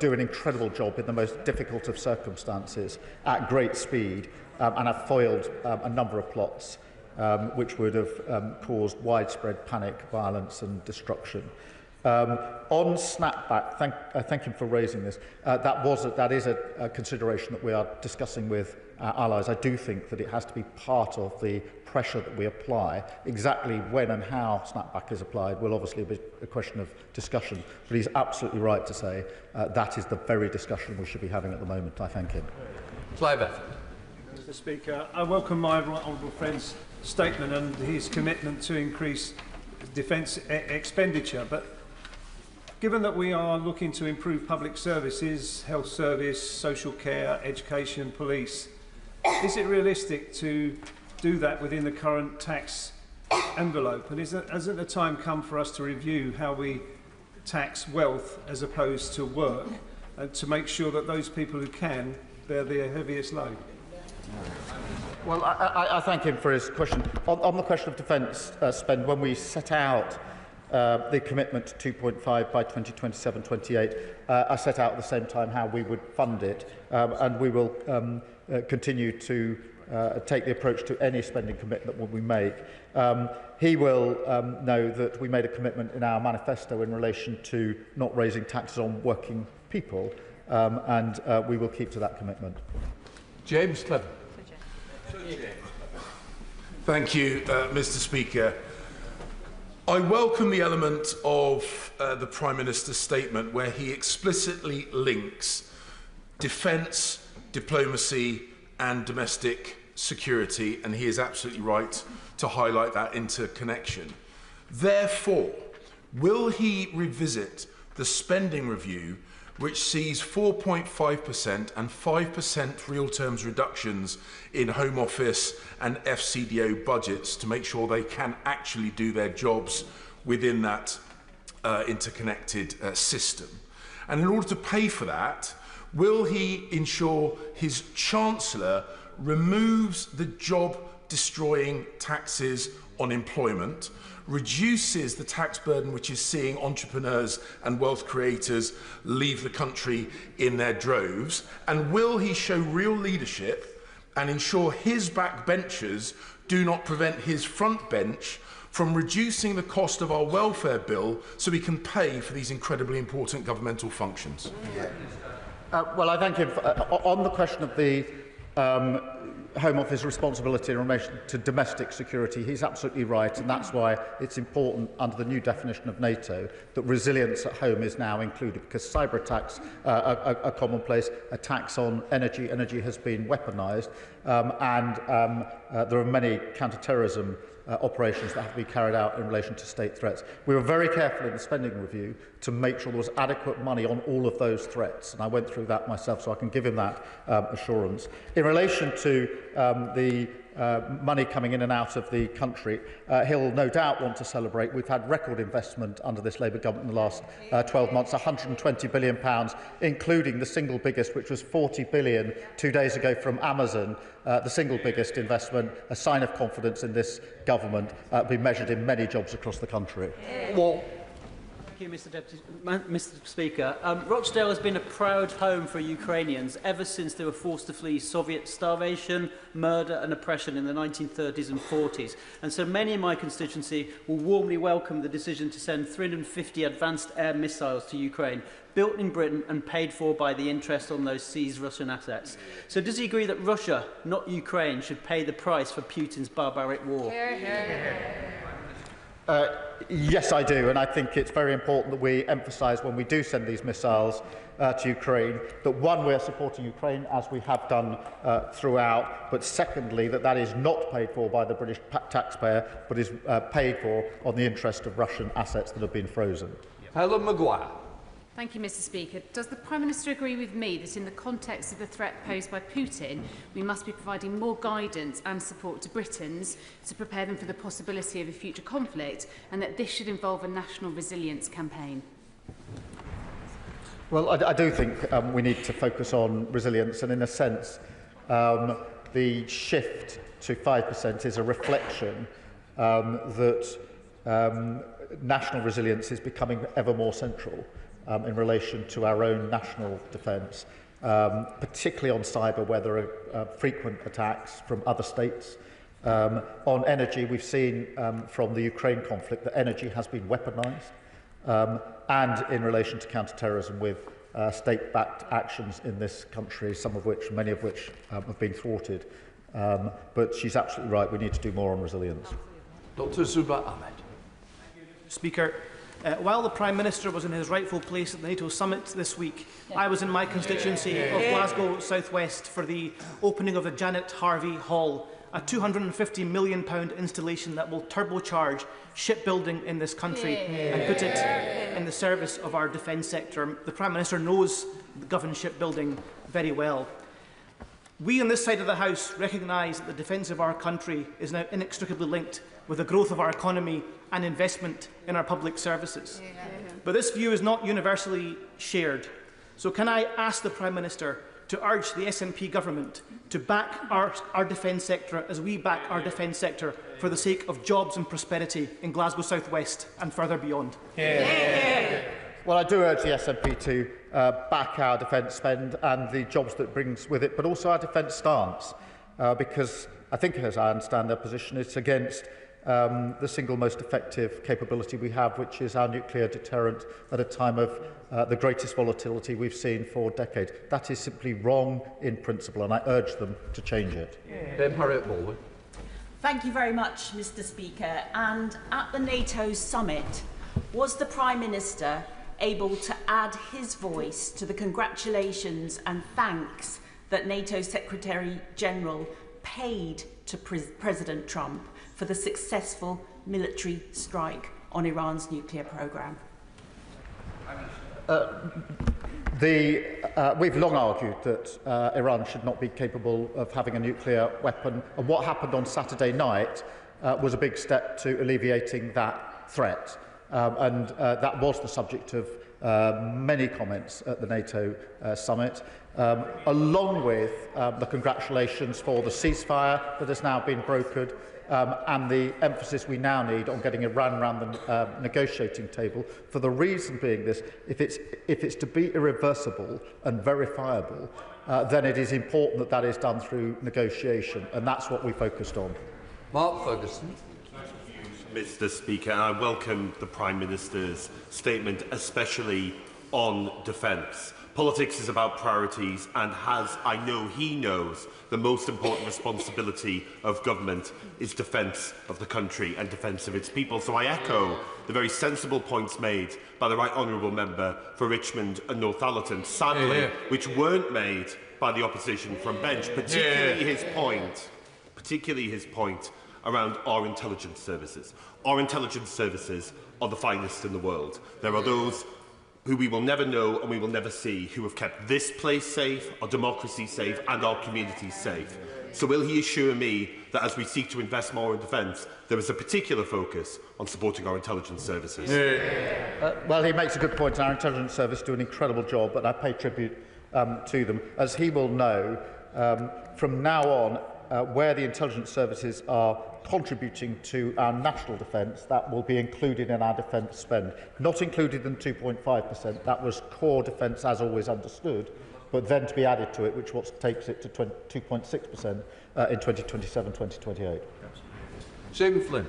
[SPEAKER 1] do an incredible job in the most difficult of circumstances at great speed and have foiled a number of plots which would have caused widespread panic, violence and destruction. On snapback, thank him for raising this. That is a consideration that we are discussing with our allies. I do think that it has to be part of the pressure that we apply. Exactly when and how snapback is applied will obviously be a question of discussion, but he's absolutely right to say that is the very discussion we should be having at the moment. I thank him.
[SPEAKER 8] Mr. Speaker, I welcome my honourable friend's statement and his commitment to increase defence expenditure, but given that we are looking to improve public services, health service, social care, education, police, is it realistic to do that within the current tax envelope? And hasn't the time come for us to review how we tax wealth as opposed to work, and to make sure that those people who can bear the heaviest load?
[SPEAKER 1] Well, I thank him for his question. On the question of defence spend, when we set out the commitment to 2.5 by 2027-28, I set out at the same time how we would fund it, and we will continue to take the approach to any spending commitment that we make. He will know that we made a commitment in our manifesto in relation to not raising taxes on working people, and we will keep to that commitment.
[SPEAKER 8] James Clever.
[SPEAKER 9] Thank you, Mr. Speaker. I welcome the element of the Prime Minister's statement where he explicitly links defence, diplomacy and domestic security, and he is absolutely right to highlight that interconnection. Therefore, will he revisit the spending review, which sees 4.5% and 5% real terms reductions in Home Office and FCDO budgets to make sure they can actually do their jobs within that interconnected system? And in order to pay for that, will he ensure his Chancellor removes the job-destroying taxes on employment, reduces the tax burden which is seeing entrepreneurs and wealth creators leave the country in their droves? And will he show real leadership and ensure his backbenchers do not prevent his front bench from reducing the cost of our welfare bill so we can pay for these incredibly important governmental functions?
[SPEAKER 1] Well, I thank him. On the question of the Home Office responsibility in relation to domestic security, he's absolutely right, and that's why it's important under the new definition of NATO that resilience at home is now included, because cyber attacks are commonplace. Attacks on energy has been weaponised, and there are many counter-terrorism operations that have to be carried out in relation to state threats. We were very careful in the spending review to make sure there was adequate money on all of those threats, and I went through that myself, so I can give him that assurance. In relation to the money coming in and out of the country, he'll no doubt want to celebrate. We've had record investment under this Labour government in the last 12 months, £120 billion, including the single biggest, which was £40 billion 2 days ago from Amazon, the single biggest investment, a sign of confidence in this government, be measured in many jobs across the country.
[SPEAKER 10] Well, Thank you, Mr. Speaker. Rochdale has been a proud home for Ukrainians ever since they were forced to flee Soviet starvation, murder and oppression in the 1930s and 40s. And so many in my constituency will warmly welcome the decision to send 350 advanced air missiles to Ukraine, built in Britain and paid for by the interest on those seized Russian assets. So does he agree that Russia, not Ukraine, should pay the price for Putin's barbaric war?
[SPEAKER 1] Yes, I do, and I think it's very important that we emphasise when we do send these missiles to Ukraine that, one, we're supporting Ukraine as we have done throughout, but secondly, that is not paid for by the British taxpayer, but is paid for on the interest of Russian assets that have been frozen.
[SPEAKER 2] Helen Maguire.
[SPEAKER 11] Thank you, Mr. Speaker. Does the Prime Minister agree with me that in the context of the threat posed by Putin, we must be providing more guidance and support to Britons to prepare them for the possibility of a future conflict, and that this should involve a national resilience campaign?
[SPEAKER 1] Well, I do think we need to focus on resilience, and in a sense, the shift to 5% is a reflection that national resilience is becoming ever more central in relation to our own national defence, particularly on cyber, where there are frequent attacks from other states. On energy, we've seen from the Ukraine conflict that energy has been weaponised, and in relation to counter-terrorism with state-backed actions in this country, many of which have been thwarted. But she's absolutely right, we need to do more on resilience.
[SPEAKER 2] Dr. Zuba Ahmed.
[SPEAKER 12] Speaker, while the Prime Minister was in his rightful place at the NATO summit this week, I was in my constituency of Glasgow South West for the opening of the Janet Harvey Hall, a £250 million installation that will turbocharge shipbuilding in this country and put it in the service of our defence sector. The Prime Minister knows the government shipbuilding very well. We on this side of the House recognise that the defence of our country is now inextricably linked with the growth of our economy and investment in our public services. But this view is not universally shared. So can I ask the Prime Minister to urge the SNP government to back our defence sector as we back our defence sector for the sake of jobs and prosperity in Glasgow South West and further beyond?
[SPEAKER 1] Well, I do urge the SNP to back our defence spend and the jobs that it brings with it, but also our defence stance, because I think, as I understand their position, it's against the single most effective capability we have, which is our nuclear deterrent at a time of the greatest volatility we've seen for decades. That is simply wrong in principle, and I urge them to change it.
[SPEAKER 2] Harriet Baldwin.
[SPEAKER 13] Thank you very much, Mr. Speaker. And at the NATO summit, was the Prime Minister able to add his voice to the congratulations and thanks that NATO Secretary General paid to President Trump for the successful military strike on Iran's nuclear programme?
[SPEAKER 1] We've long argued that Iran should not be capable of having a nuclear weapon, and what happened on Saturday night was a big step to alleviating that threat. That was the subject of many comments at the NATO summit, along with the congratulations for the ceasefire that has now been brokered, and the emphasis we now need on getting Iran around the negotiating table, for the reason being this: if it's to be irreversible and verifiable, then it is important that that is done through negotiation, and that's what we focused on.
[SPEAKER 14] Mark Ferguson.
[SPEAKER 15] Mr. Speaker, I welcome the Prime Minister's statement, especially on defence. Politics is about priorities, and as I know he knows, the most important responsibility of government is defence of the country and defence of its people. So I echo the very sensible points made by the Right Honourable Member for Richmond and Northallerton, sadly, which weren't made by the opposition from bench, particularly his point around our intelligence services. Our intelligence services are the finest in the world. There are those who we will never know and we will never see, who have kept this place safe, our democracy safe, and our communities safe. So will he assure me that as we seek to invest more in defence, there is a particular focus on supporting our intelligence services?
[SPEAKER 1] Well, he makes a good point. Our intelligence service do an incredible job, and I pay tribute to them. As he will know, from now on, where the intelligence services are contributing to our national defence, that will be included in our defence spend. Not included in 2.5%, that was core defence as always understood, but then to be added to it, which takes it to 2.6% in 2027-2028.
[SPEAKER 14] Jamie Flynn.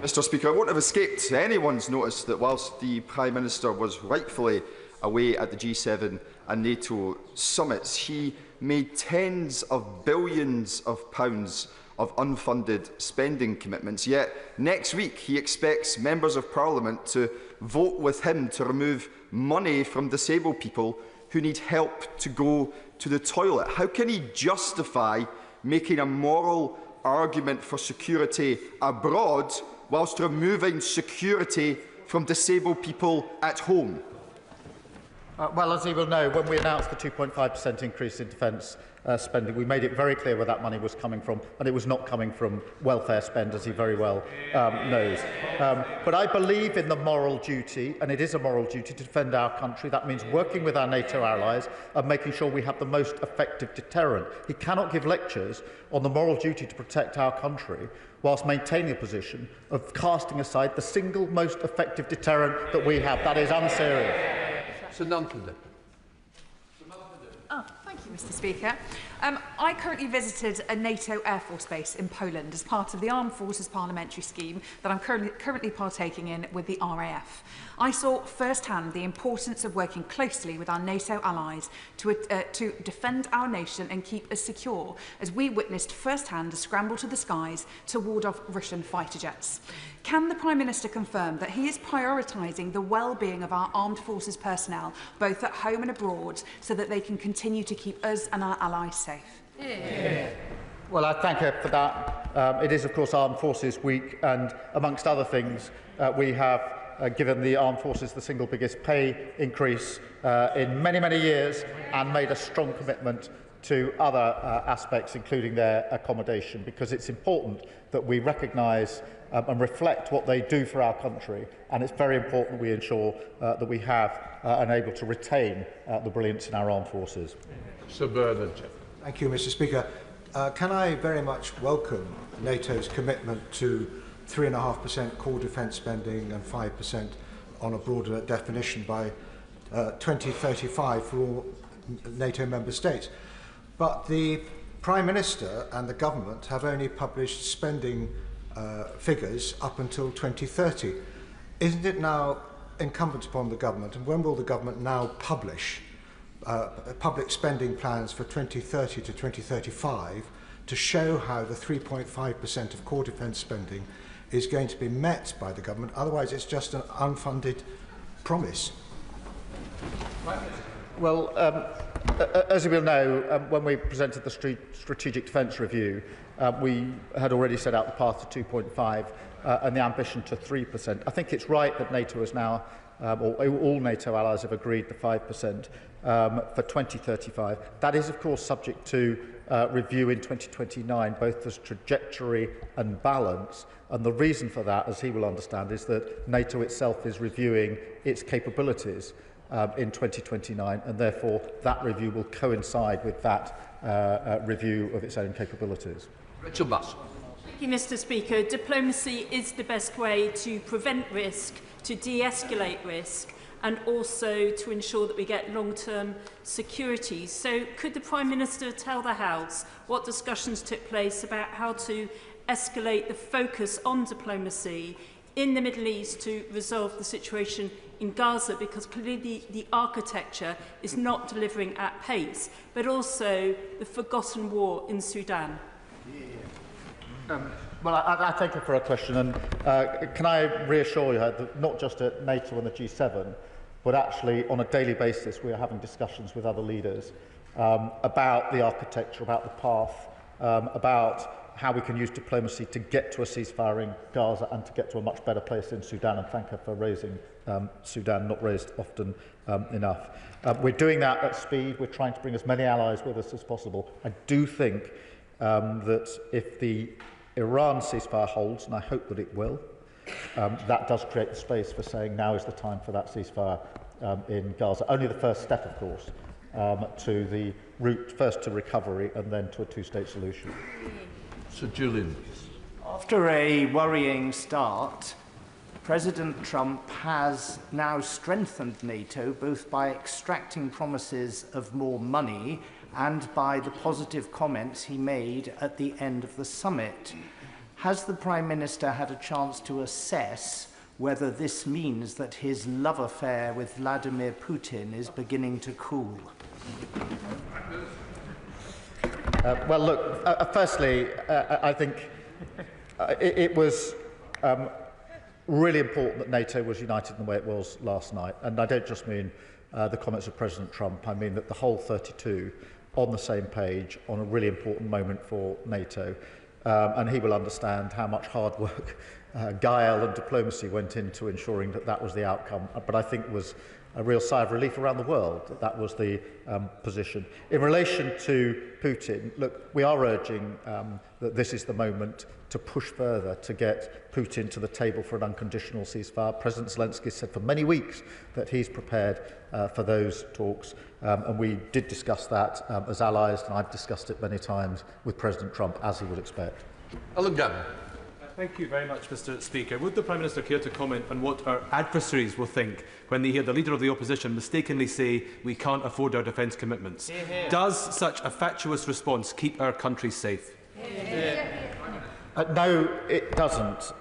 [SPEAKER 16] Mr. Speaker, it won't have escaped anyone's notice that whilst the Prime Minister was rightfully away at the G7 and NATO summits, he made tens of billions of pounds of unfunded spending commitments. Yet next week he expects members of Parliament to vote with him to remove money from disabled people who need help to go to the toilet. How can he justify making a moral argument for security abroad whilst removing security from disabled people at home?
[SPEAKER 1] Well, as he will know, when we announced the 2.5% increase in defence spending, we made it very clear where that money was coming from, and it was not coming from welfare spend, as he very well knows. But I believe in the moral duty, and it is a moral duty, to defend our country. That means working with our NATO allies and making sure we have the most effective deterrent. He cannot give lectures on the moral duty to protect our country whilst maintaining a position of casting aside the single most effective deterrent that we have. That is unserious.
[SPEAKER 14] Sir Nunton.
[SPEAKER 17] Thank you, Mr. Speaker. I currently visited a NATO Air Force base in Poland as part of the Armed Forces Parliamentary Scheme that I'm currently partaking in with the RAF. I saw firsthand the importance of working closely with our NATO allies to defend our nation and keep us secure, as we witnessed firsthand a scramble to the skies to ward off Russian fighter jets. Can the Prime Minister confirm that he is prioritising the well-being of our armed forces personnel, both at home and abroad, so that they can continue to keep us and our allies safe?
[SPEAKER 1] Well, I thank her for that. It is, of course, Armed Forces Week, and amongst other things, we have given the Armed Forces the single biggest pay increase in many, many years, and made a strong commitment to other aspects, including their accommodation, because it's important that we recognise and reflect what they do for our country, and it's very important we ensure that we have and are able to retain the brilliance in our armed forces.
[SPEAKER 14] Sir Bernard.
[SPEAKER 18] Thank you, Mr. Speaker. Can I very much welcome NATO's commitment to 3.5% core defence spending and 5% on a broader definition by 2035 for all NATO member states. But the Prime Minister and the government have only published spending figures up until 2030. Isn't it now incumbent upon the government, and when will the government now publish public spending plans for 2030 to 2035 to show how the 3.5% of core defence spending is going to be met by the government? Otherwise it's just an unfunded promise.
[SPEAKER 1] Well, as you will know, when we presented the Strategic Defence Review, we had already set out the path to 2.5 and the ambition to 3%. I think it's right that NATO has now, or all NATO allies have agreed the 5% for 2035. That is, of course, subject to review in 2029, both as trajectory and balance. And the reason for that, as he will understand, is that NATO itself is reviewing its capabilities in 2029, and therefore that review will coincide with that review of its own capabilities.
[SPEAKER 14] Richard Buss.
[SPEAKER 19] Thank you, Mr. Speaker. Diplomacy is the best way to prevent risk, to de-escalate risk, and also to ensure that we get long-term security. So could the Prime Minister tell the House what discussions took place about how to escalate the focus on diplomacy in the Middle East to resolve the situation in Gaza, because clearly the architecture is not delivering at pace, but also the forgotten war in Sudan?
[SPEAKER 1] Well, I thank you for a question, and can I reassure you that not just at NATO and the G7, but actually on a daily basis we are having discussions with other leaders about the architecture, about the path, about how we can use diplomacy to get to a ceasefire in Gaza and to get to a much better place in Sudan, and thank her for raising Sudan, not raised often enough. We're doing that at speed. We're trying to bring as many allies with us as possible. I do think that if the Iran ceasefire holds, and I hope that it will, that does create the space for saying now is the time for that ceasefire in Gaza. Only the first step, of course, to the route first to recovery and then to a two-state solution.
[SPEAKER 14] Sir Julian.
[SPEAKER 12] After a worrying start, President Trump has now strengthened NATO both by extracting promises of more money and by the positive comments he made at the end of the summit. Has the Prime Minister had a chance to assess whether this means that his love affair with Vladimir Putin is beginning to cool?
[SPEAKER 1] Well, look, firstly, I think it was really important that NATO was united in the way it was last night. And I don't just mean the comments of President Trump. I mean that the whole 32 on the same page on a really important moment for NATO. And he will understand how much hard work, guile and diplomacy went into ensuring that that was the outcome. But I think it was a real sigh of relief around the world that that was the position. In relation to Putin, look, we are urging that this is the moment to push further to get Putin to the table for an unconditional ceasefire. President Zelensky said for many weeks that he's prepared for those talks, and we did discuss that as allies, and I've discussed it many times with President Trump, as he would expect.
[SPEAKER 14] Alan Gavin.
[SPEAKER 20] Thank you very much, Mr. Speaker. Would the Prime Minister care to comment on what our adversaries will think when they hear the Leader of the Opposition mistakenly say we can't afford our defence commitments? Does such a fatuous response keep our country safe?
[SPEAKER 1] No, it doesn't.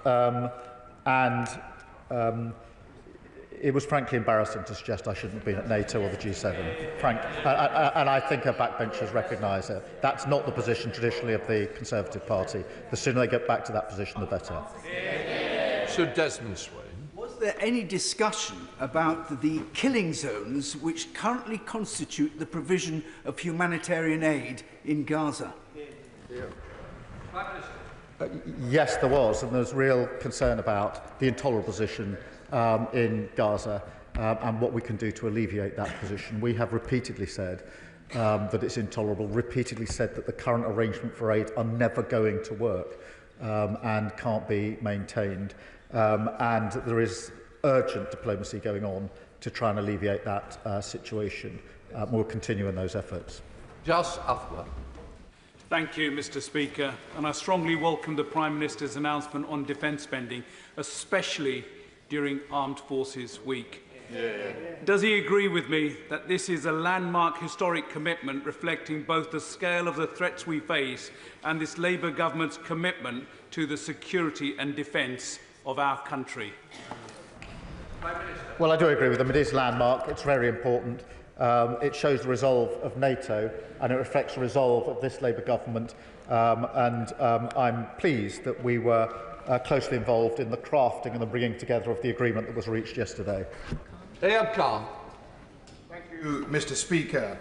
[SPEAKER 1] It was frankly embarrassing to suggest I shouldn't have been at NATO or the G7. And I think our backbenchers recognise it. That's not the position traditionally of the Conservative Party. The sooner they get back to that position, the better.
[SPEAKER 14] Sir Desmond Swain.
[SPEAKER 21] Was there any discussion about the killing zones which currently constitute the provision of humanitarian aid in Gaza?
[SPEAKER 1] Yes, there was, and there's real concern about the intolerable position in Gaza and what we can do to alleviate that position. We have repeatedly said that it's intolerable, repeatedly said that the current arrangement for aid are never going to work and can't be maintained. And there is urgent diplomacy going on to try and alleviate that situation. We'll continue in those efforts.
[SPEAKER 14] Just after.
[SPEAKER 22] Thank you, Mr. Speaker. And I strongly welcome the Prime Minister's announcement on defence spending, especially during Armed Forces Week. Does he agree with me that this is a landmark historic commitment reflecting both the scale of the threats we face and this Labour government's commitment to the security and defence of our country?
[SPEAKER 1] Well, I do agree with them. It is landmark. It's very important. It shows the resolve of NATO and it reflects the resolve of this Labour government. I'm pleased that we were closely involved in the crafting and the bringing together of the agreement that was reached yesterday.
[SPEAKER 14] Ayab Khan.
[SPEAKER 23] Thank you, Mr. Speaker.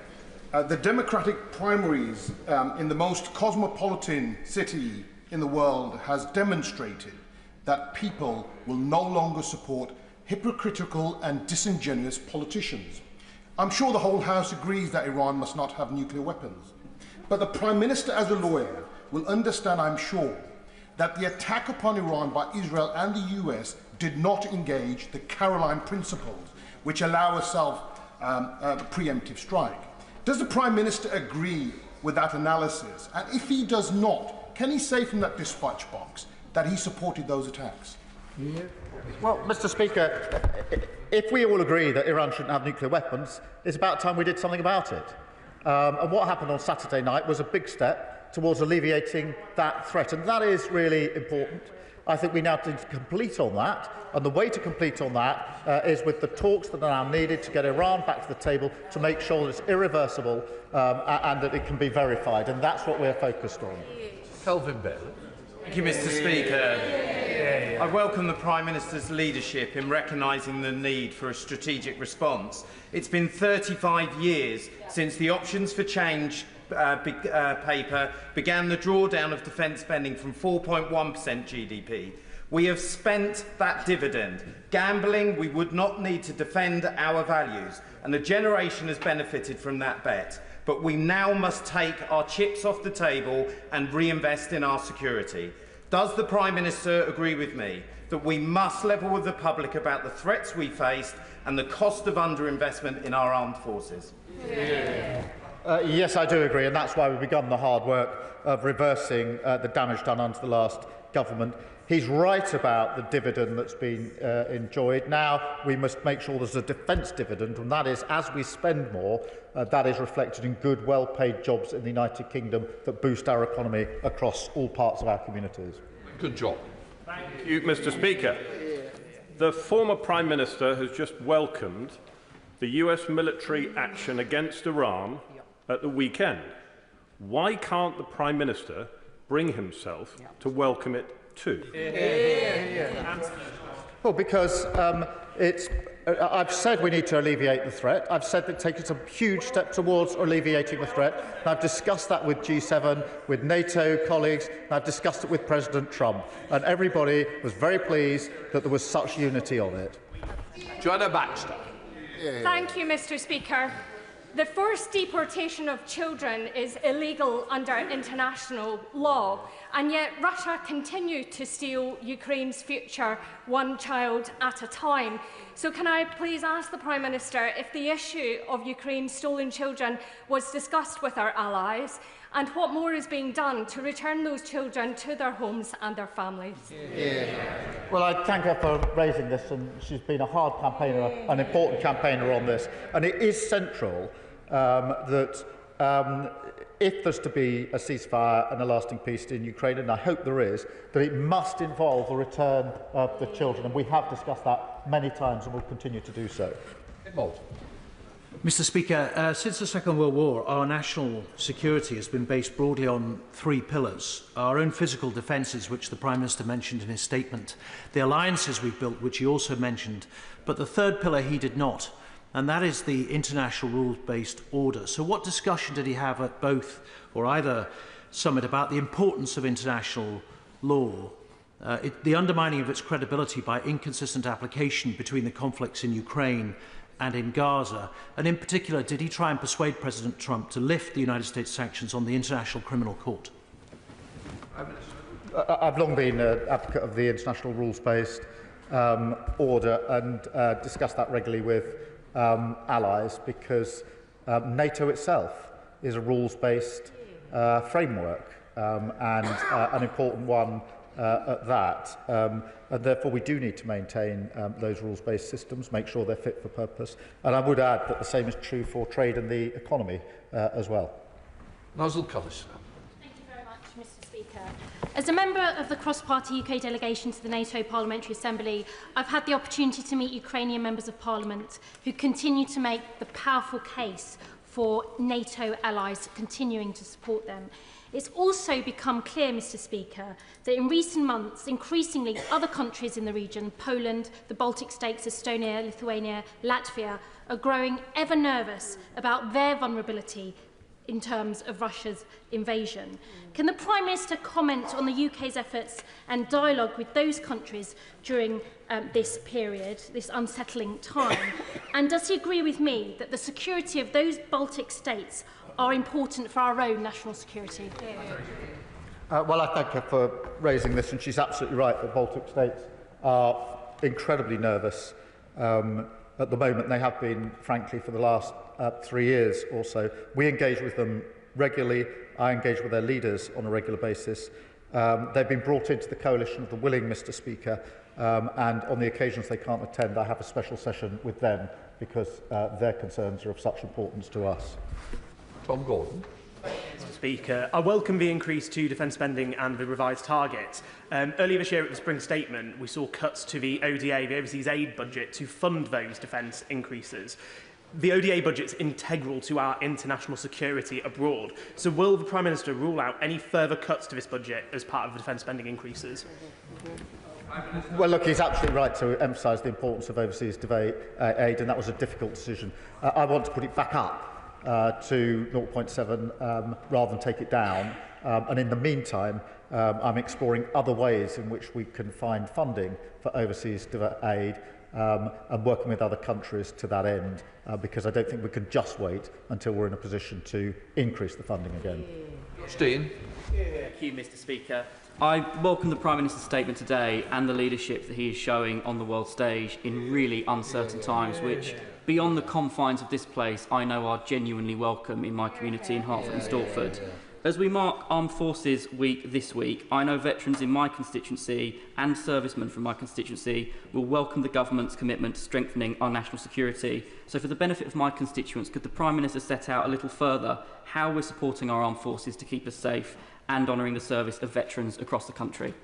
[SPEAKER 3] The democratic primaries in the most cosmopolitan city in the world has demonstrated that people will no longer support hypocritical and disingenuous politicians. I'm sure the whole House agrees that Iran must not have nuclear weapons. But the Prime Minister, as a lawyer, will understand, I'm sure, that the attack upon Iran by Israel and the US did not engage the Caroline principles, which allow a preemptive strike. Does the Prime Minister agree with that analysis? And if he does not, can he say from that dispatch box that he supported those attacks?
[SPEAKER 1] Yeah. Well, Mr. Speaker, if we all agree that Iran shouldn't have nuclear weapons, it's about time we did something about it. And what happened on Saturday night was a big step towards alleviating that threat, and that is really important. I think we now need to complete on that, and the way to complete on that is with the talks that are now needed to get Iran back to the table to make sure that it's irreversible and that it can be verified, and that's what we're focused on.
[SPEAKER 14] Kelvin Bailey.
[SPEAKER 4] Thank you, Mr. Speaker. I welcome the Prime Minister's leadership in recognising the need for a strategic response. It's been 35 years since the Options for Change paper began the drawdown of defence spending from 4.1% GDP. We have spent that dividend, gambling we would not need to defend our values, and a generation has benefited from that bet. But we now must take our chips off the table and reinvest in our security. Does the Prime Minister agree with me that we must level with the public about the threats we faced and the cost of underinvestment in our armed forces?
[SPEAKER 1] Yes, I do agree, and that's why we've begun the hard work of reversing the damage done under the last government. He's right about the dividend that's been enjoyed. Now we must make sure there's a defence dividend, and that is, as we spend more, that is reflected in good, well-paid jobs in the United Kingdom that boost our economy across all parts of our communities.
[SPEAKER 14] Good job.
[SPEAKER 23] Thank you, Mr. Speaker. The former Prime Minister has just welcomed the US military action against Iran at the weekend. Why can't the Prime Minister bring himself to welcome it too?
[SPEAKER 1] Well, because I've said we need to alleviate the threat. I've said that take a huge step towards alleviating the threat. And I've discussed that with G7, with NATO colleagues, and I've discussed it with President Trump. And everybody was very pleased that there was such unity on it.
[SPEAKER 14] Joanna Baxter.
[SPEAKER 24] Thank you, Mr. Speaker. The forced deportation of children is illegal under international law, and yet Russia continued to steal Ukraine's future one child at a time. So can I please ask the Prime Minister if the issue of Ukraine's stolen children was discussed with our allies, and what more is being done to return those children to their homes and their families?
[SPEAKER 1] Well, I thank her for raising this, and she's been a hard campaigner, an important campaigner on this. And it is central that if there's to be a ceasefire and a lasting peace in Ukraine, and I hope there is, that it must involve the return of the children. And we have discussed that many times and will continue to do so.
[SPEAKER 25] Mr. Speaker, since the Second World War, our national security has been based broadly on three pillars. Our own physical defences, which the Prime Minister mentioned in his statement, the alliances we've built, which he also mentioned, but the third pillar he did not, and that is the international rules-based order. So what discussion did he have at both or either summit about the importance of international law, the undermining of its credibility by inconsistent application between the conflicts in Ukraine and in Gaza, and in particular, did he try and persuade President Trump to lift the United States sanctions on the International Criminal Court?
[SPEAKER 1] I've long been an advocate of the international rules-based order and discussed that regularly with allies, because NATO itself is a rules-based framework and an important one at that. And therefore we do need to maintain those rules-based systems, make sure they're fit for purpose. And I would add that the same is true for trade and the economy as well.
[SPEAKER 14] Nigel Collis.
[SPEAKER 26] Thank you very much, Mr. Speaker. As a member of the cross-party UK delegation to the NATO Parliamentary Assembly, I've had the opportunity to meet Ukrainian members of Parliament who continue to make the powerful case for NATO allies continuing to support them. It's also become clear, Mr. Speaker, that in recent months, increasingly other countries in the region, Poland, the Baltic states, Estonia, Lithuania, Latvia, are growing ever nervous about their vulnerability in terms of Russia's invasion. Can the Prime Minister comment on the UK's efforts and dialogue with those countries during this period, this unsettling time? And does he agree with me that the security of those Baltic states are important for our own national security?
[SPEAKER 1] Well, I thank her for raising this, and she's absolutely right that Baltic states are incredibly nervous at the moment. They have been, frankly, for the last 3 years or so. We engage with them regularly. I engage with their leaders on a regular basis. They've been brought into the coalition of the willing, Mr. Speaker, and on the occasions they can't attend, I have a special session with them because their concerns are of such importance to us.
[SPEAKER 14] Tom Gordon.
[SPEAKER 5] Mr. Speaker, I welcome the increase to defence spending and the revised target. Earlier this year at the Spring Statement, we saw cuts to the ODA, the Overseas Aid budget, to fund those defence increases. The ODA budget is integral to our international security abroad. So will the Prime Minister rule out any further cuts to this budget as part of the defence spending increases?
[SPEAKER 1] Well, look, he's absolutely right to emphasise the importance of overseas aid, and that was a difficult decision. I want to put it back up to 0.7 rather than take it down. And in the meantime, I'm exploring other ways in which we can find funding for overseas aid and working with other countries to that end, because I don't think we can just wait until we're in a position to increase the funding again.
[SPEAKER 14] Steen.
[SPEAKER 6] Thank you, Mr. Speaker. I welcome the Prime Minister's statement today and the leadership that he is showing on the world stage in really uncertain times, which, beyond the confines of this place, I know are genuinely welcome in my community in Hertford and Stortford. As we mark Armed Forces Week this week, I know veterans in my constituency and servicemen from my constituency will welcome the government's commitment to strengthening our national security. So for the benefit of my constituents, could the Prime Minister set out a little further how we're supporting our armed forces to keep us safe and honouring the service of veterans across the country?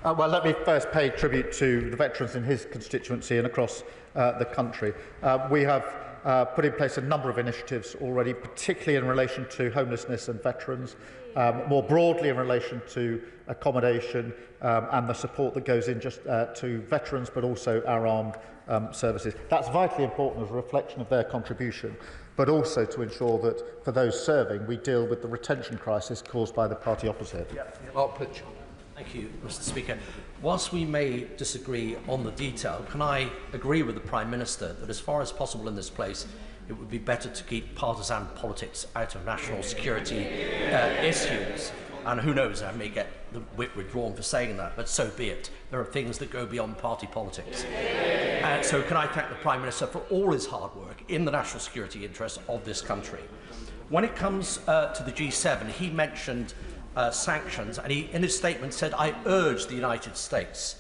[SPEAKER 1] Well, let me first pay tribute to the veterans in his constituency and across the country. We have put in place a number of initiatives already, particularly in relation to homelessness and veterans, more broadly in relation to accommodation and the support that goes in just to veterans, but also our armed services. That's vitally important as a reflection of their contribution, but also to ensure that for those serving, we deal with the retention crisis caused by the party opposite.
[SPEAKER 14] Mark Pitcher.
[SPEAKER 7] Thank you, Mr. Speaker. Whilst we may disagree on the detail, can I agree with the Prime Minister that as far as possible in this place, it would be better to keep partisan politics out of national security issues? And who knows, I may get the whip withdrawn for saying that, but so be it. There are things that go beyond party politics. So can I thank the Prime Minister for all his hard work in the national security interests of this country. When it comes to the G7, he mentioned sanctions, and he, in his statement, said, I urge the United States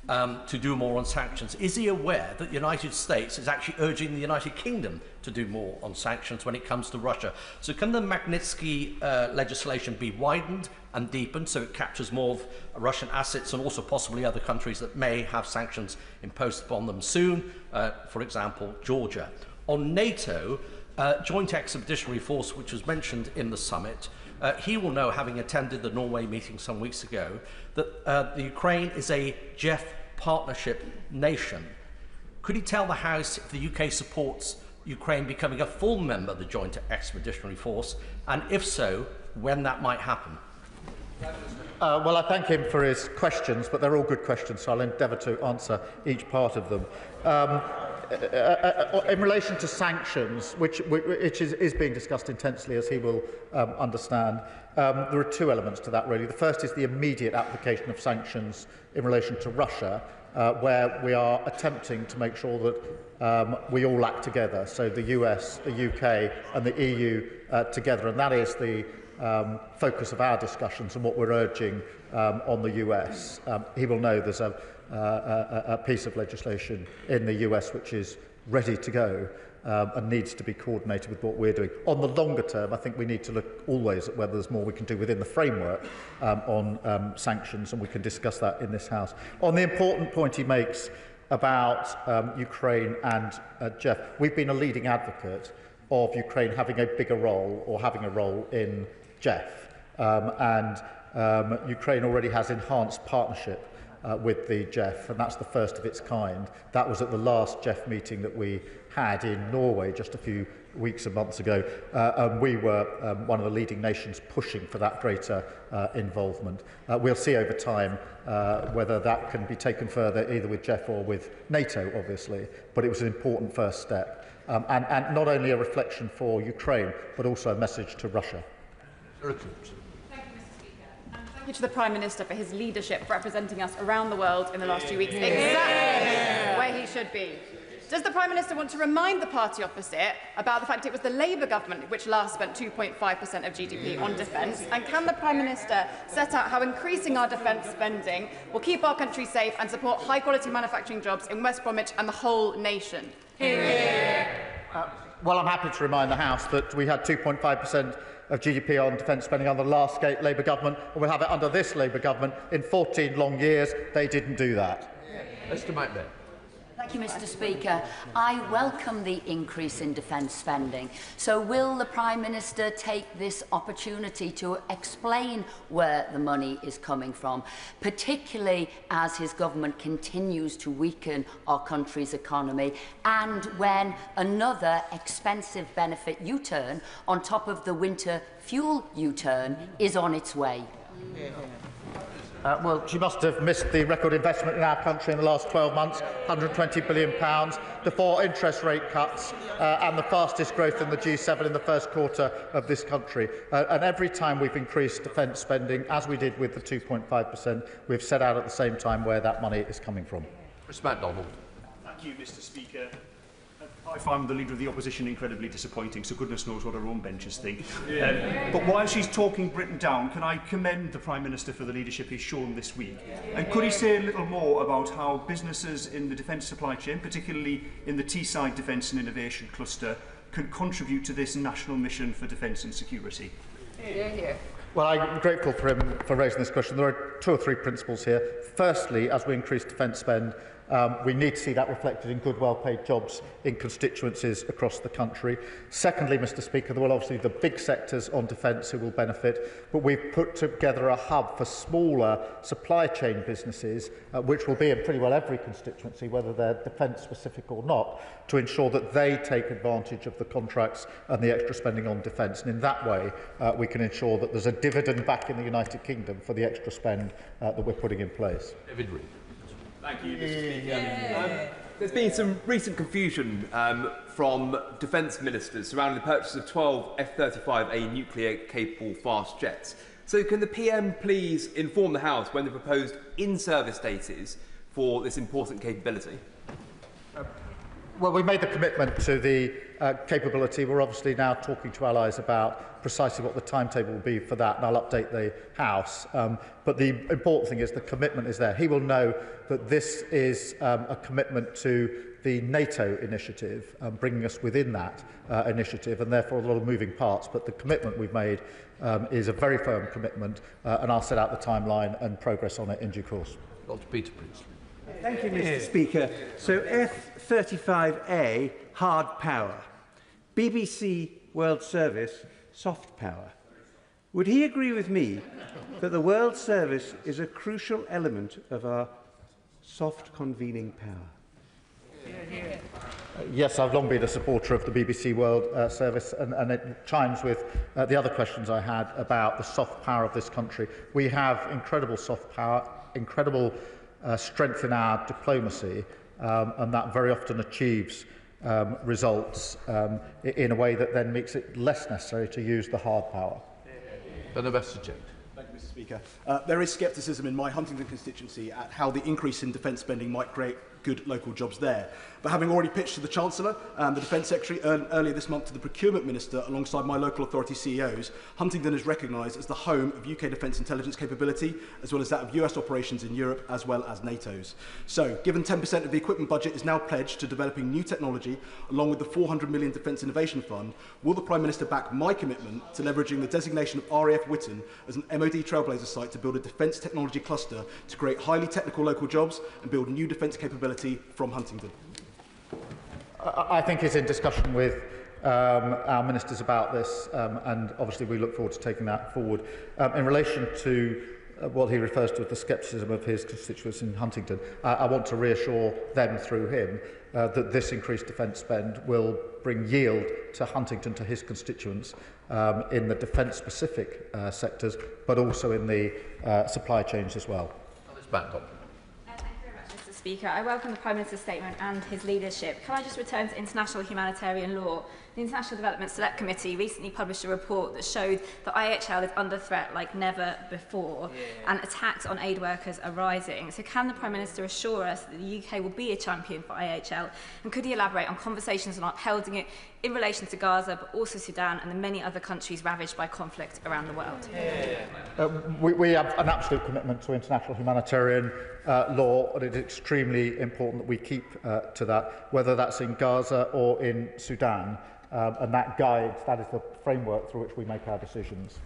[SPEAKER 7] to do more on sanctions. Is he aware that the United States is actually urging the United Kingdom to do more on sanctions when it comes to Russia? So can the Magnitsky legislation be widened and deepened so it captures more of Russian assets and also possibly other countries that may have sanctions imposed upon them soon, for example, Georgia? On NATO, Joint Expeditionary Force, which was mentioned in the summit, he will know, having attended the Norway meeting some weeks ago, that the Ukraine is a JEF partnership nation. Could he tell the House if the UK supports Ukraine becoming a full member of the Joint Expeditionary Force, and if so, when that might happen?
[SPEAKER 1] Well, I thank him for his questions, but they're all good questions, so I'll endeavour to answer each part of them. In relation to sanctions, which is being discussed intensely, as he will understand, there are two elements to that, really. The first is the immediate application of sanctions in relation to Russia, where we are attempting to make sure that we all act together, so the US, the UK and the EU together, and that is the focus of our discussions and what we're urging on the US. He will know there's a piece of legislation in the US which is ready to go and needs to be coordinated with what we're doing. On the longer term, I think we need to look always at whether there's more we can do within the framework on sanctions, and we can discuss that in this House. On the important point he makes about Ukraine and Jeff, we've been a leading advocate of Ukraine having a bigger role or having a role in Jeff. Ukraine already has enhanced partnership with the GEF, and that's the first of its kind. That was at the last GEF meeting that we had in Norway just a few weeks and months ago, and we were one of the leading nations pushing for that greater involvement. We'll see over time whether that can be taken further, either with GEF or with NATO, obviously, but it was an important first step, and not only a reflection for Ukraine, but also a message to Russia.
[SPEAKER 2] Thank you to the Prime Minister for his leadership representing us around the world in the last 2 weeks, exactly where he should be. Does the Prime Minister want to remind the party opposite about the fact it was the Labour government which last spent 2.5% of GDP on defence? And can the Prime Minister set out how increasing our defence spending will keep our country safe and support high-quality manufacturing jobs in West Bromwich and the whole nation?
[SPEAKER 1] Well, I'm happy to remind the House that we had 2.5% of GDP on defence spending under the last Labour government, and we'll have it under this Labour government. In 14 long years, they didn't do that.
[SPEAKER 14] Mr. McBeth.
[SPEAKER 8] Thank you, Mr. Speaker. I welcome the increase in defence spending. So will the Prime Minister take this opportunity to explain where the money is coming from, particularly as his government continues to weaken our country's economy and when another expensive benefit U-turn on top of the winter fuel U-turn is on its way?
[SPEAKER 1] Well, she must have missed the record investment in our country in the last 12 months, £120 billion, the 4 interest rate cuts and the fastest growth in the G7 in the first quarter of this country. And every time we've increased defence spending, as we did with the 2.5%, we've set out at the same time where that money is coming from.
[SPEAKER 14] Mr. MacDonald.
[SPEAKER 9] Thank you, Mr. Speaker. I find the Leader of the Opposition incredibly disappointing, so goodness knows what her own benches think. But while she's talking Britain down, can I commend the Prime Minister for the leadership he's shown this week? And could he say a little more about how businesses in the defence supply chain, particularly in the Teesside Defence and Innovation Cluster, can contribute to this national mission for defence and security?
[SPEAKER 1] Well, I'm grateful for him for raising this question. There are 2 or 3 principles here. Firstly, as we increase defence spend, we need to see that reflected in good, well-paid jobs in constituencies across the country. Secondly, Mr. Speaker, there will obviously be the big sectors on defence who will benefit, but we've put together a hub for smaller supply chain businesses, which will be in pretty well every constituency, whether they're defence-specific or not, to ensure that they take advantage of the contracts and the extra spending on defence. And in that way, we can ensure that there's a dividend back in the United Kingdom for the extra spend that we're putting in place.
[SPEAKER 14] David Reid.
[SPEAKER 10] Thank you, Mr. Speaker. There's been some recent confusion from defence ministers surrounding the purchase of 12 F-35A nuclear-capable fast jets. So can the PM please inform the House when the proposed in-service date is for this important capability?
[SPEAKER 1] Well, we made the commitment to the capability. We're obviously now talking to allies about precisely what the timetable will be for that, and I'll update the House. But the important thing is the commitment is there. He will know that this is a commitment to the NATO initiative, bringing us within that initiative, and therefore a lot of moving parts. But the commitment we've made is a very firm commitment, and I'll set out the timeline and progress on it in due course.
[SPEAKER 14] Dr. Peter Priestley.
[SPEAKER 21] Thank you, Mr. Speaker. So F-35A, hard power. BBC World Service, soft power. Would he agree with me that the World Service is a crucial element of our soft convening power?
[SPEAKER 1] Yes, I've long been a supporter of the BBC World Service, and it chimes with the other questions I had about the soft power of this country. We have incredible soft power, incredible strength in our diplomacy, and that very often achieves results in a way that then makes it less necessary to use the hard power.
[SPEAKER 14] Thank you, Mr.
[SPEAKER 11] Speaker. There is scepticism in my Huntingdon constituency at how the increase in defence spending might create good local jobs there. But having already pitched to the Chancellor and the Defence Secretary earlier this month to the Procurement Minister alongside my local authority CEOs, Huntingdon is recognised as the home of UK defence intelligence capability, as well as that of US operations in Europe, as well as NATO's. So, given 10% of the equipment budget is now pledged to developing new technology, along with the £400 million Defence Innovation Fund, will the Prime Minister back my commitment to leveraging the designation of RAF Witten as an MOD trailblazer site to build a defence technology cluster to create highly technical local jobs and build new defence capability from Huntingdon?
[SPEAKER 1] I think he's in discussion with our ministers about this, and obviously we look forward to taking that forward. In relation to what he refers to as the scepticism of his constituents in Huntingdon, I want to reassure them through him that this increased defence spend will bring yield to Huntingdon, to his constituents, in the defence-specific sectors, but also in the supply chains as well.
[SPEAKER 2] Thank you very much, Mr. Speaker. I welcome the Prime Minister's statement and his leadership. Can I just return to international humanitarian law? The International Development Select Committee recently published a report that showed that IHL is under threat like never before, and attacks on aid workers are rising. So can the Prime Minister assure us that the UK will be a champion for IHL, and could he elaborate on conversations on upholding it in relation to Gaza, but also Sudan and the many other countries ravaged by conflict around the world?
[SPEAKER 1] We have an absolute commitment to international humanitarian law, and it is extremely important that we keep to that, whether that's in Gaza or in Sudan. And that is the framework through which we make our decisions.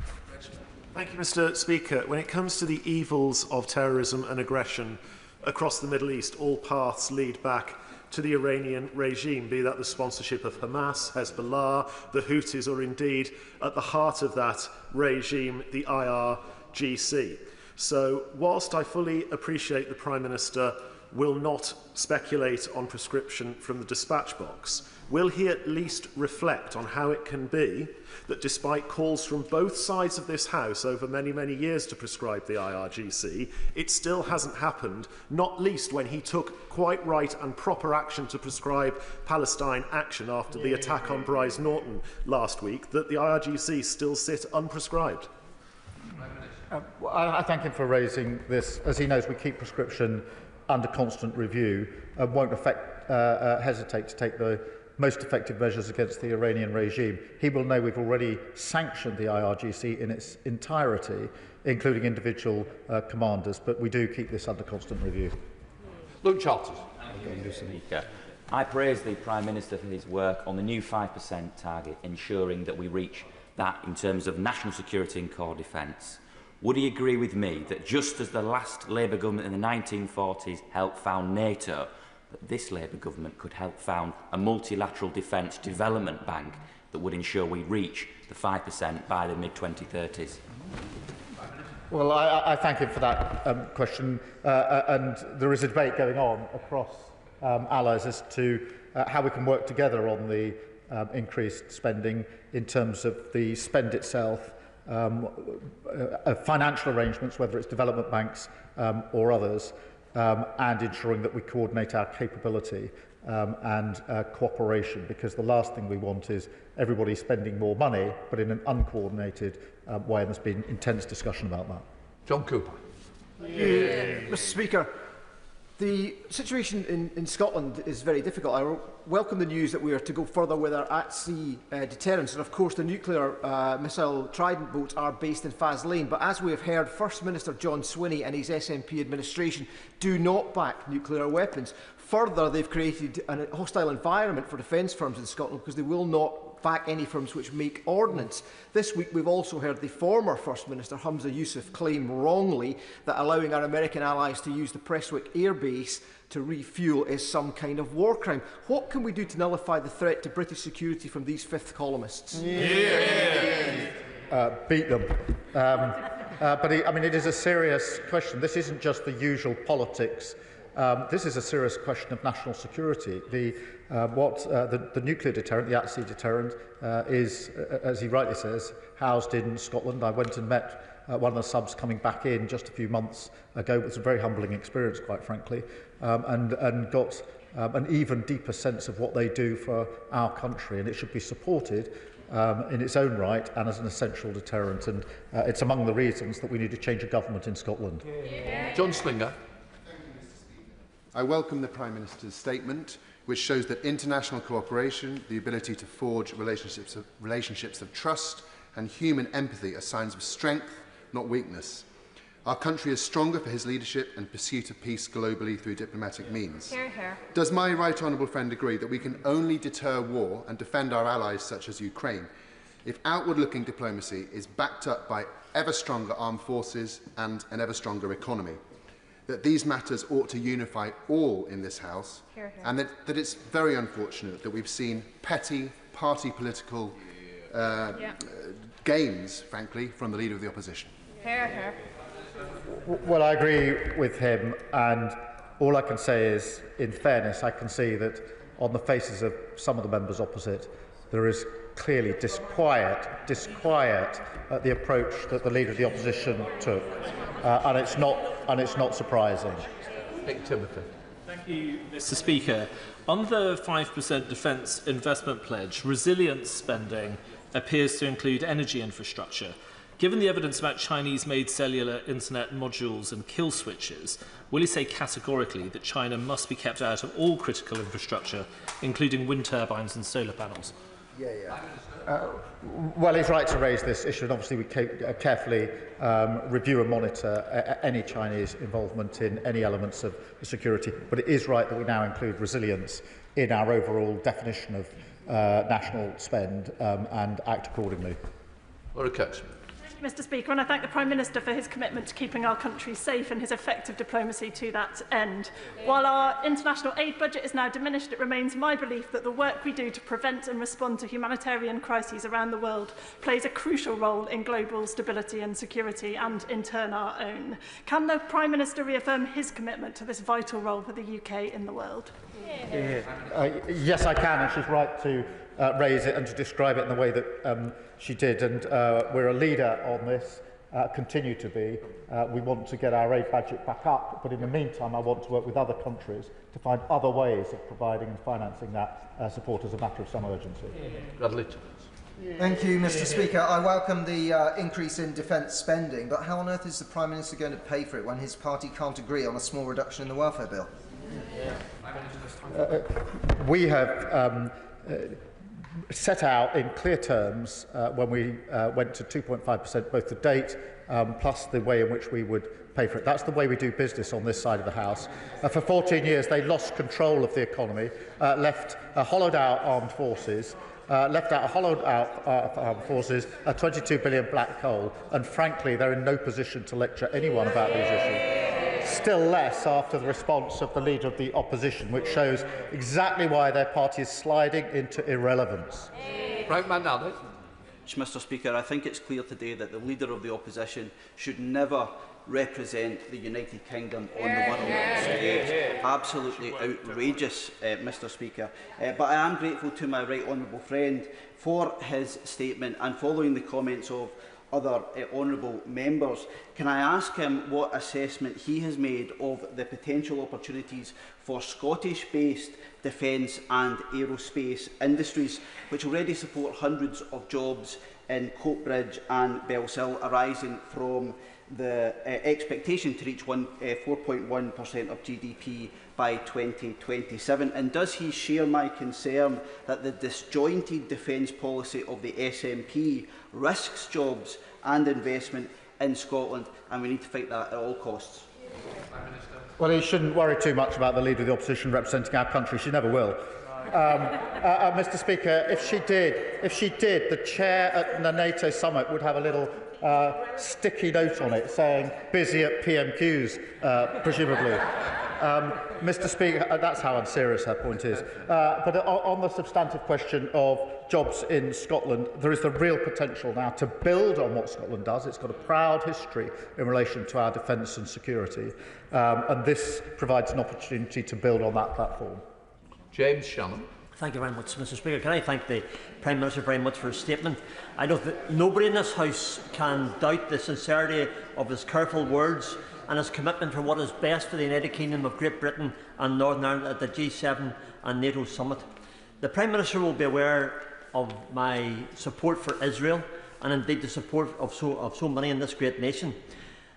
[SPEAKER 13] Thank you, Mr. Speaker. When it comes to the evils of terrorism and aggression across the Middle East, all paths lead back to the Iranian regime, be that the sponsorship of Hamas, Hezbollah, the Houthis, or indeed at the heart of that regime, the IRGC. So, whilst I fully appreciate the Prime Minister will not speculate on prescription from the dispatch box, will he at least reflect on how it can be that despite calls from both sides of this House over many, many years to prescribe the IRGC, it still hasn't happened, not least when he took quite right and proper action to prescribe Palestine action after the attack on Bryce Norton last week, that the IRGC still sit unprescribed?
[SPEAKER 1] I thank him for raising this. As he knows, we keep prescription under constant review and won't hesitate to take the most effective measures against the Iranian regime. He will know we've already sanctioned the IRGC in its entirety, including individual commanders, but we do keep this under constant review.
[SPEAKER 14] Luke Charlton.
[SPEAKER 15] I praise the Prime Minister for his work on the new 5% target, ensuring that we reach that in terms of national security and core defence. Would he agree with me that just as the last Labour government in the 1940s helped found NATO, that this Labour government could help found a multilateral defence development bank that would ensure we reach the 5% by the mid-2030s?
[SPEAKER 1] Well, I thank him for that question, and there is a debate going on across allies as to how we can work together on the increased spending in terms of the spend itself, financial arrangements, whether it's development banks or others, and ensuring that we coordinate our capability and cooperation, because the last thing we want is everybody spending more money, but in an uncoordinated way, and there's been intense discussion about that.
[SPEAKER 14] John Cooper.
[SPEAKER 16] Mr. Speaker, the situation in Scotland is very difficult. I welcome the news that we are to go further with our at-sea deterrence, and of course the nuclear missile Trident boats are based in Faslane, but as we have heard, First Minister John Swinney and his SNP administration do not back nuclear weapons. Further, they've created a hostile environment for defence firms in Scotland because they will not back any firms which make ordnance. This week we've also heard the former First Minister Humza Yousaf claim wrongly that allowing our American allies to use the Prestwick Air Base to refuel is some kind of war crime. What can we do to nullify the threat to British security from these fifth columnists?
[SPEAKER 1] Beat them. But I mean, it is a serious question. This isn't just the usual politics. This is a serious question of national security. The nuclear deterrent, the at-sea deterrent, is, as he rightly says, housed in Scotland. I went and met one of the subs coming back in just a few months ago. It was a very humbling experience, quite frankly, and got an even deeper sense of what they do for our country, and it should be supported in its own right and as an essential deterrent. And it's among the reasons that we need to change a government in Scotland.
[SPEAKER 14] John Slinger.
[SPEAKER 17] I welcome the Prime Minister's statement, which shows that international cooperation, the ability to forge relationships of trust and human empathy are signs of strength, not weakness. Our country is stronger for his leadership and pursuit of peace globally through diplomatic means.
[SPEAKER 2] Hear, hear.
[SPEAKER 17] Does my right honourable friend agree that we can only deter war and defend our allies such as Ukraine if outward-looking diplomacy is backed up by ever stronger armed forces and an ever stronger economy? That these matters ought to unify all in this House, and that it's very unfortunate that we've seen petty party political gains, frankly, from the Leader of the Opposition.
[SPEAKER 2] Hear, hear.
[SPEAKER 1] Well, I agree with him, and all I can say is, in fairness, I can see that on the faces of some of the members opposite, there is clearly disquiet at the approach that the Leader of the Opposition took, and it's not surprising.
[SPEAKER 14] Nick Timothy.
[SPEAKER 3] Thank you, Mr. Speaker. On the 5% defence investment pledge, resilience spending appears to include energy infrastructure. Given the evidence about Chinese-made cellular internet modules and kill switches, will he say categorically that China must be kept out of all critical infrastructure, including wind turbines and solar panels?
[SPEAKER 1] Well, he's right to raise this issue, and obviously we carefully review and monitor any Chinese involvement in any elements of security. But it is right that we now include resilience in our overall definition of national spend and act accordingly.
[SPEAKER 14] Laura Cox.
[SPEAKER 12] Mr. Speaker, and I thank the Prime Minister for his commitment to keeping our country safe and his effective diplomacy to that end. While our international aid budget is now diminished, it remains my belief that the work we do to prevent and respond to humanitarian crises around the world plays a crucial role in global stability and security, and in turn our own. Can the Prime Minister reaffirm his commitment to this vital role for the UK in the world?
[SPEAKER 1] Yes, I can, and she's right to raise it and to describe it in the way that she did. And we're a leader on this, continue to be. We want to get our aid budget back up, but in the meantime, I want to work with other countries to find other ways of providing and financing that support as a matter of some urgency.
[SPEAKER 14] Bradley.
[SPEAKER 18] Thank you, Mr. Speaker. I welcome the increase in defence spending, but how on earth is the Prime Minister going to pay for it when his party can't agree on a small reduction in the welfare bill?
[SPEAKER 1] We have set out in clear terms when we went to 2.5%, both the date plus the way in which we would pay for it. That's the way we do business on this side of the House. For 14 years, they lost control of the economy, left hollowed out armed forces, a 22 billion black hole, and frankly, they're in no position to lecture anyone about these issues. Still less after the response of the Leader of the Opposition, which shows exactly why their party is sliding into irrelevance.
[SPEAKER 14] Frank Manali.
[SPEAKER 19] Mr. Speaker, I think it's clear today that the Leader of the Opposition should never represent the United Kingdom on the world stage. Absolutely outrageous, Mr. Speaker. But I am grateful to my right honourable friend for his statement, and following the comments of other honourable members, can I ask him what assessment he has made of the potential opportunities for Scottish-based defence and aerospace industries, which already support hundreds of jobs in Coatbridge and Bellsill, arising from the expectation to reach 4.1% of GDP by 2027? And does he share my concern that the disjointed defence policy of the SNP risks jobs and investment in Scotland, and we need to fight that at all costs?
[SPEAKER 1] Well, he shouldn't worry too much about the Leader of the Opposition representing our country. She never will. Mr. Speaker, if she did, the chair at the NATO summit would have a little sticky note on it saying busy at PMQs, presumably. Mr. Speaker, that's how unserious her point is. But on the substantive question of jobs in Scotland, there is the real potential now to build on what Scotland does. It's got a proud history in relation to our defence and security, and this provides an opportunity to build on that platform.
[SPEAKER 14] James Shannon.
[SPEAKER 20] Thank you very much, Mr. Speaker. Can I thank the Prime Minister very much for his statement? I know that nobody in this House can doubt the sincerity of his careful words and his commitment for what is best for the United Kingdom of Great Britain and Northern Ireland at the G7 and NATO summit. The Prime Minister will be aware of my support for Israel, and indeed the support of so many in this great nation.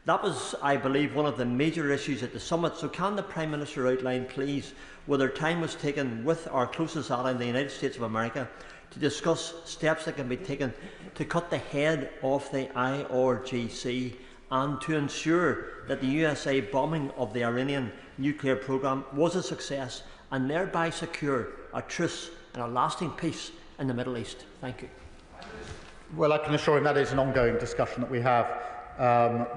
[SPEAKER 20] That was, I believe, one of the major issues at the summit. So can the Prime Minister outline, please, whether time was taken with our closest ally in the United States of America to discuss steps that can be taken to cut the head off the IRGC and to ensure that the USA bombing of the Iranian nuclear programme was a success, and thereby secure a truce and a lasting peace in the Middle East? Thank you.
[SPEAKER 1] Well, I can assure him that is an ongoing discussion that we have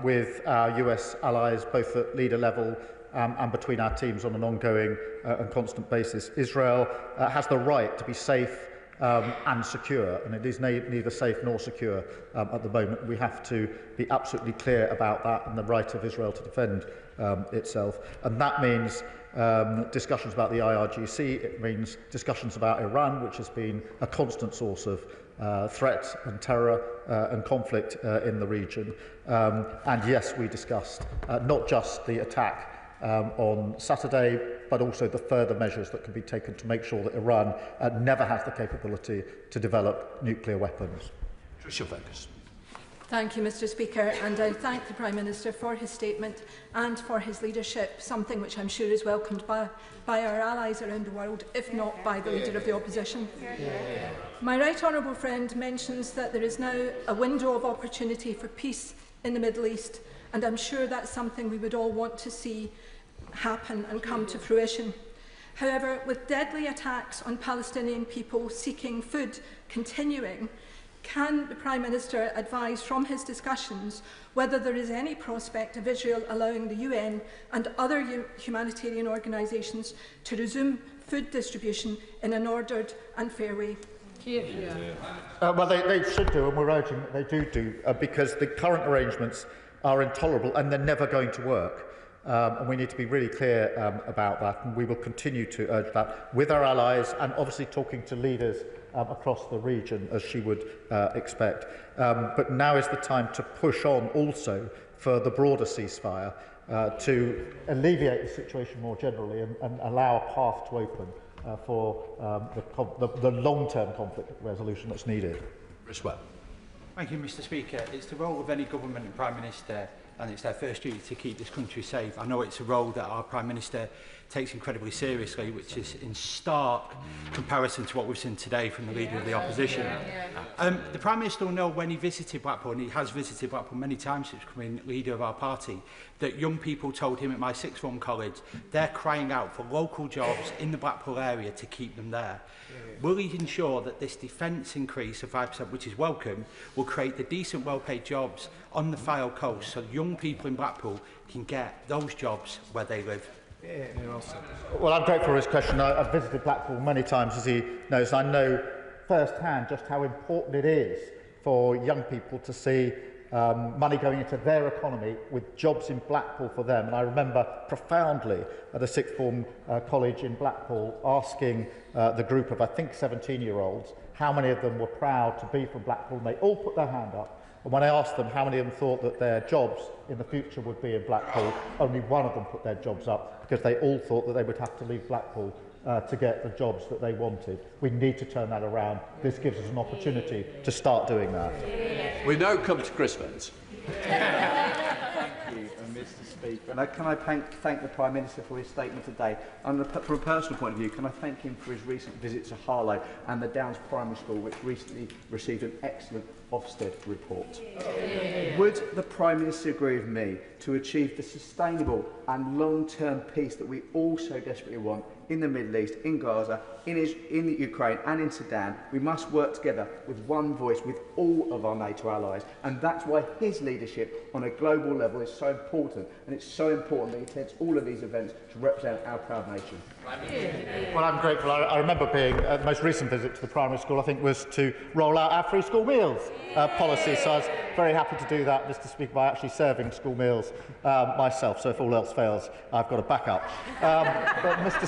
[SPEAKER 1] with our US allies, both at leader level and between our teams on an ongoing and constant basis. Israel has the right to be safe and secure, and it is neither safe nor secure at the moment. We have to be absolutely clear about that and the right of Israel to defend itself. And that means discussions about the IRGC, it means discussions about Iran, which has been a constant source of threat and terror and conflict in the region. And yes, we discussed not just the attack on Saturday, but also the further measures that can be taken to make sure that Iran never has the capability to develop nuclear weapons.
[SPEAKER 14] Tricia Fergus.
[SPEAKER 4] Thank you, Mr. Speaker, and I thank the Prime Minister for his statement and for his leadership, something which I'm sure is welcomed by our allies around the world, if not by the Leader of the Opposition. My right honourable friend mentions that there is now a window of opportunity for peace in the Middle East, and I'm sure that's something we would all want to see happen and come to fruition. However, with deadly attacks on Palestinian people seeking food continuing, can the Prime Minister advise from his discussions whether there is any prospect of Israel allowing the UN and other humanitarian organisations to resume food distribution in an ordered and fair way?
[SPEAKER 1] Well, they should do, and we're urging that they do, because the current arrangements are intolerable and they're never going to work. And we need to be really clear about that, and we will continue to urge that with our allies and obviously talking to leaders across the region, as she would expect. But now is the time to push on also for the broader ceasefire to alleviate the situation more generally and allow a path to open for the long-term conflict resolution that's needed.
[SPEAKER 22] Thank you, Mr. Speaker. It's the role of any government and Prime Minister, and it's their first duty to keep this country safe. I know it's a role that our Prime Minister takes incredibly seriously, which is in stark comparison to what we've seen today from the Leader of the Opposition. The Prime Minister will know when he visited Blackpool, and he has visited Blackpool many times since becoming Leader of our party, that young people told him at my sixth form college they're crying out for local jobs in the Blackpool area to keep them there. Will he ensure that this defence increase of 5%, which is welcome, will create the decent, well-paid jobs on the Fylde coast so young people in Blackpool can get those jobs where they live?
[SPEAKER 1] Well, I'm grateful for his question. I've visited Blackpool many times, as he knows. I know firsthand just how important it is for young people to see money going into their economy with jobs in Blackpool for them. And I remember profoundly at a sixth form college in Blackpool asking the group of, I think, 17-year-olds how many of them were proud to be from Blackpool, and they all put their hand up. And when I asked them how many of them thought that their jobs in the future would be in Blackpool, only one of them put their jobs up, because they all thought that they would have to leave Blackpool to get the jobs that they wanted. We need to turn that around. This gives us an opportunity to start doing that.
[SPEAKER 14] We now come to Chris Vance.
[SPEAKER 23] Thank you, Mr. Speaker. And can I thank the Prime Minister for his statement today? And from a personal point of view, can I thank him for his recent visit to Harlow and the Downs Primary School, which recently received an excellent Ofsted report. Would the Prime Minister agree with me to achieve the sustainable and long-term peace that we all so desperately want in the Middle East, in Gaza, in Ukraine and in Sudan? We must work together with one voice with all of our NATO allies, and that's why his leadership on a global level is so important, and it's so important that he attends all of these events to represent our proud nation.
[SPEAKER 1] Well, I'm grateful. I remember being the most recent visit to the primary school, I think, was to roll out our free school meals policy. So I was very happy to do that, Mr. Speaker, by actually serving school meals myself. So if all else fails, I've got a backup. But Mr.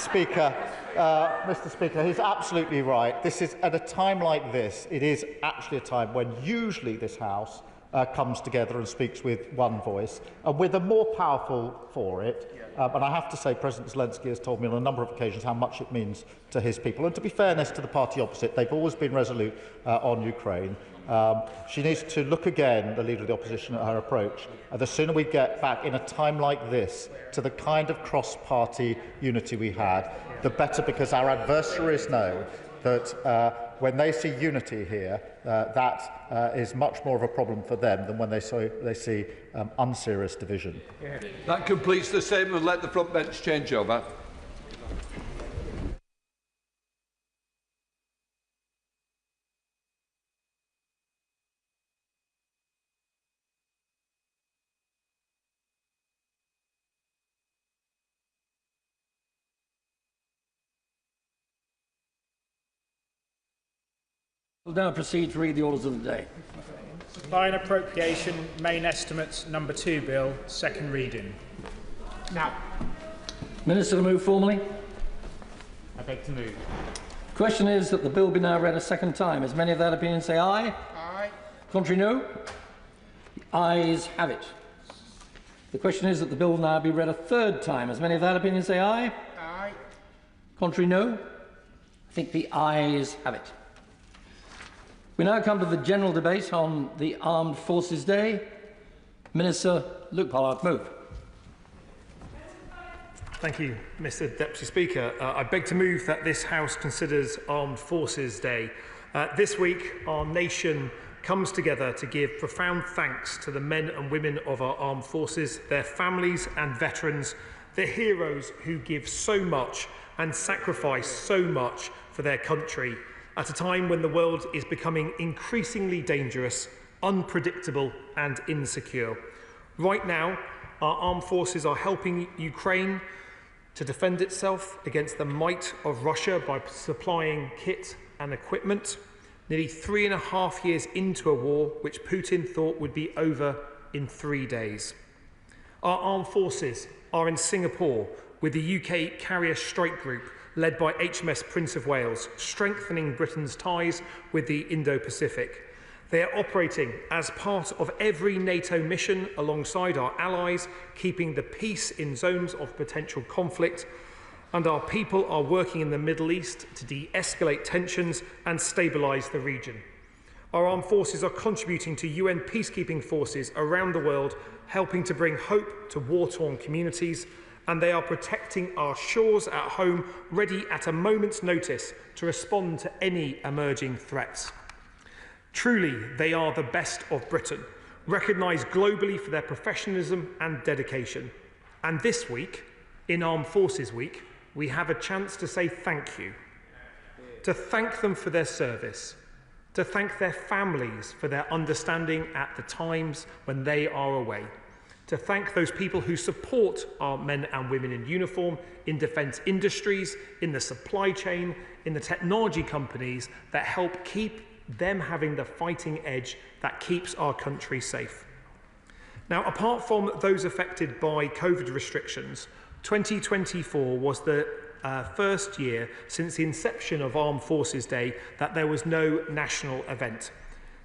[SPEAKER 1] Speaker, he's absolutely right. This is at a time like this. It is actually a time when usually this House comes together and speaks with one voice, and we're the more powerful for it. And I have to say, President Zelensky has told me on a number of occasions how much it means to his people. And to be fairness to the party opposite, they've always been resolute on Ukraine. She needs to look again, the Leader of the Opposition, at her approach. The sooner we get back in a time like this to the kind of cross-party unity we had, the better, because our adversaries know that when they see unity here, that is much more of a problem for them than when they see unserious division.
[SPEAKER 14] That completes the statement. Let the front bench change over.
[SPEAKER 5] We'll now proceed to read the orders of the day.
[SPEAKER 6] Supply and Appropriation Main Estimates Number 2 Bill, second reading.
[SPEAKER 5] Now. Minister to move formally.
[SPEAKER 6] I beg to move.
[SPEAKER 5] The question is that the bill be now read a second time. As many of that opinion say aye?
[SPEAKER 6] Aye.
[SPEAKER 5] Contrary, no? The ayes have it. The question is that the bill now be read a third time. As many of that opinion say aye?
[SPEAKER 6] Aye.
[SPEAKER 5] Contrary, no? I think the ayes have it. We now come to the general debate on the Armed Forces Day. Minister Luke Pollard, move.
[SPEAKER 7] Thank you, Mr Deputy Speaker. I beg to move that this House considers Armed Forces Day. This week, our nation comes together to give profound thanks to the men and women of our armed forces, their families and veterans, the heroes who give so much and sacrifice so much for their country at a time when the world is becoming increasingly dangerous, unpredictable and insecure. Right now, our armed forces are helping Ukraine to defend itself against the might of Russia by supplying kit and equipment, nearly 3.5 years into a war which Putin thought would be over in 3 days. Our armed forces are in Singapore with the UK Carrier Strike Group led by HMS Prince of Wales, strengthening Britain's ties with the Indo-Pacific. They are operating as part of every NATO mission alongside our allies, keeping the peace in zones of potential conflict, and our people are working in the Middle East to de-escalate tensions and stabilise the region. Our armed forces are contributing to UN peacekeeping forces around the world, helping to bring hope to war-torn communities, and they are protecting our shores at home, ready at a moment's notice to respond to any emerging threats. Truly, they are the best of Britain, recognised globally for their professionalism and dedication. And this week, in Armed Forces Week, we have a chance to say thank you, to thank them for their service, to thank their families for their understanding at the times when they are away, to thank those people who support our men and women in uniform, in defence industries, in the supply chain, in the technology companies that help keep them having the fighting edge that keeps our country safe. Now, apart from those affected by COVID restrictions, 2024 was the first year since the inception of Armed Forces Day that there was no national event.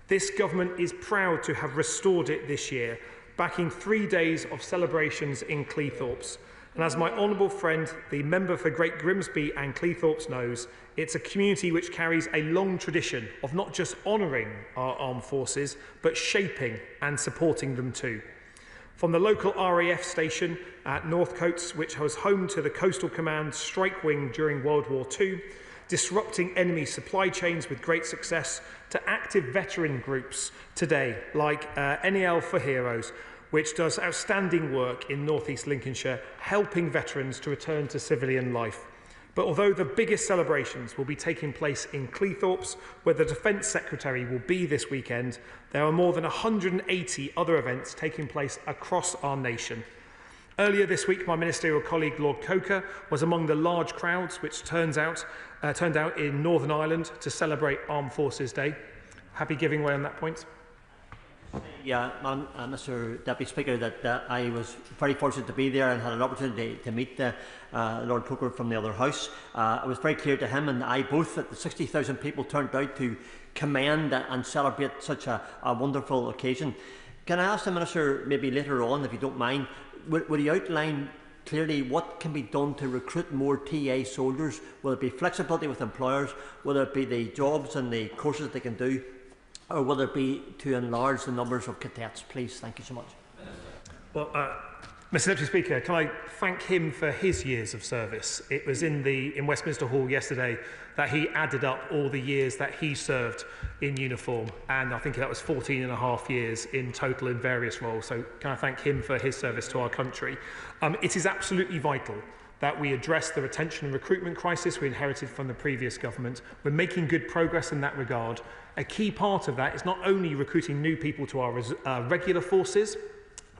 [SPEAKER 7] This government is proud to have restored it this year, backing 3 days of celebrations in Cleethorpes. And as my honourable friend, the member for Great Grimsby and Cleethorpes knows, it's a community which carries a long tradition of not just honouring our armed forces, but shaping and supporting them too. From the local RAF station at Northcotes, which was home to the Coastal Command Strike Wing during World War II, disrupting enemy supply chains with great success, to active veteran groups today, like NEL for Heroes, which does outstanding work in North East Lincolnshire, helping veterans to return to civilian life. But although the biggest celebrations will be taking place in Cleethorpes, where the Defence Secretary will be this weekend, there are more than 180 other events taking place across our nation. Earlier this week, my ministerial colleague Lord Coker was among the large crowds which turned out in Northern Ireland to celebrate Armed Forces Day. Happy giving way on that point.
[SPEAKER 20] Yeah, Mr Deputy Speaker, that I was very fortunate to be there and had an opportunity to meet Lord Coker from the other House. It was very clear to him and I both that the 60,000 people turned out to commend and celebrate such a wonderful occasion. Can I ask the Minister, maybe later on, if you don't mind, would he outline clearly what can be done to recruit more TA soldiers? Will it be flexibility with employers? Will it be the jobs and the courses they can do? Or will it be to enlarge the numbers of cadets, please? Thank you so much.
[SPEAKER 7] Well, Mr Deputy Speaker, can I thank him for his years of service? It was in Westminster Hall yesterday that he added up all the years that he served in uniform, and I think that was 14.5 years in total in various roles. So can I thank him for his service to our country? It is absolutely vital that we address the retention and recruitment crisis we inherited from the previous government. We're making good progress in that regard. A key part of that is not only recruiting new people to our regular forces,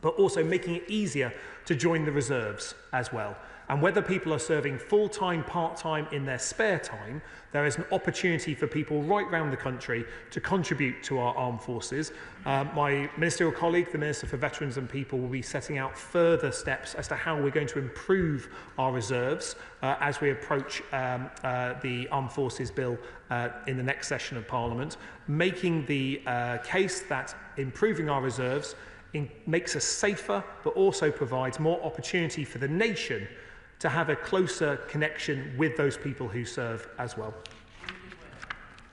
[SPEAKER 7] but also making it easier to join the reserves as well. And whether people are serving full-time, part-time, in their spare time, there is an opportunity for people right round the country to contribute to our armed forces. My ministerial colleague, the Minister for Veterans and People, will be setting out further steps as to how we're going to improve our reserves as we approach the Armed Forces Bill in the next session of Parliament, making the case that improving our reserves makes us safer, but also provides more opportunity for the nation to have a closer connection with those people who serve as well.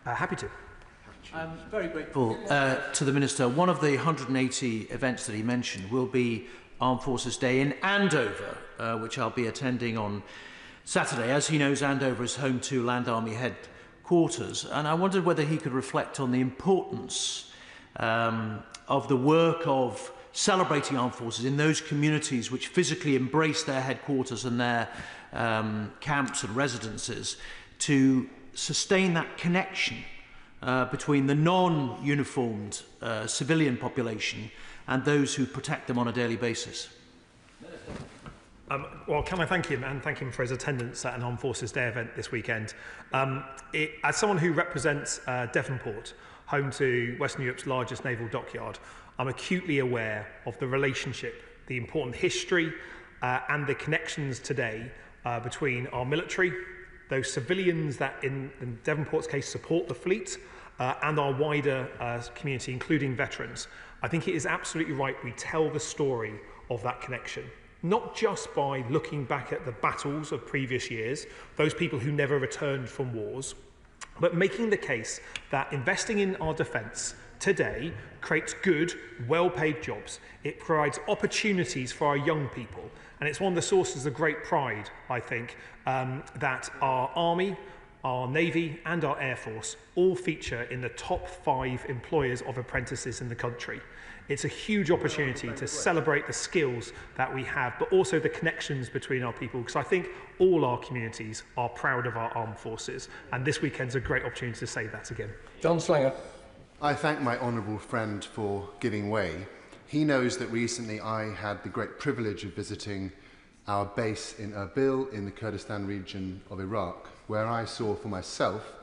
[SPEAKER 7] Happy to.
[SPEAKER 8] I'm very grateful to the Minister. One of the 180 events that he mentioned will be Armed Forces Day in Andover, which I'll be attending on Saturday. As he knows, Andover is home to Land Army headquarters, and I wondered whether he could reflect on the importance of the work of celebrating armed forces in those communities which physically embrace their headquarters and their camps and residences, to sustain that connection between the non-uniformed civilian population and those who protect them on a daily basis.
[SPEAKER 7] Well, can I thank him and thank him for his attendance at an Armed Forces Day event this weekend. As someone who represents Devonport, home to Western Europe's largest naval dockyard, I'm acutely aware of the relationship, the important history and the connections today between our military, those civilians that in Devonport's case support the fleet, and our wider community, including veterans. I think it is absolutely right we tell the story of that connection, not just by looking back at the battles of previous years, those people who never returned from wars, but making the case that investing in our defence today creates good, well-paid jobs. It provides opportunities for our young people, and it's one of the sources of great pride, I think, that our Army, our Navy and our Air Force all feature in the top 5 employers of apprentices in the country. It's a huge opportunity to celebrate the skills that we have, but also the connections between our people, because I think all our communities are proud of our armed forces, and this weekend's a great opportunity to say that again.
[SPEAKER 21] John Slinger.
[SPEAKER 17] I thank my honourable friend for giving way. He knows that recently I had the great privilege of visiting our base in Erbil in the Kurdistan region of Iraq, where I saw for myself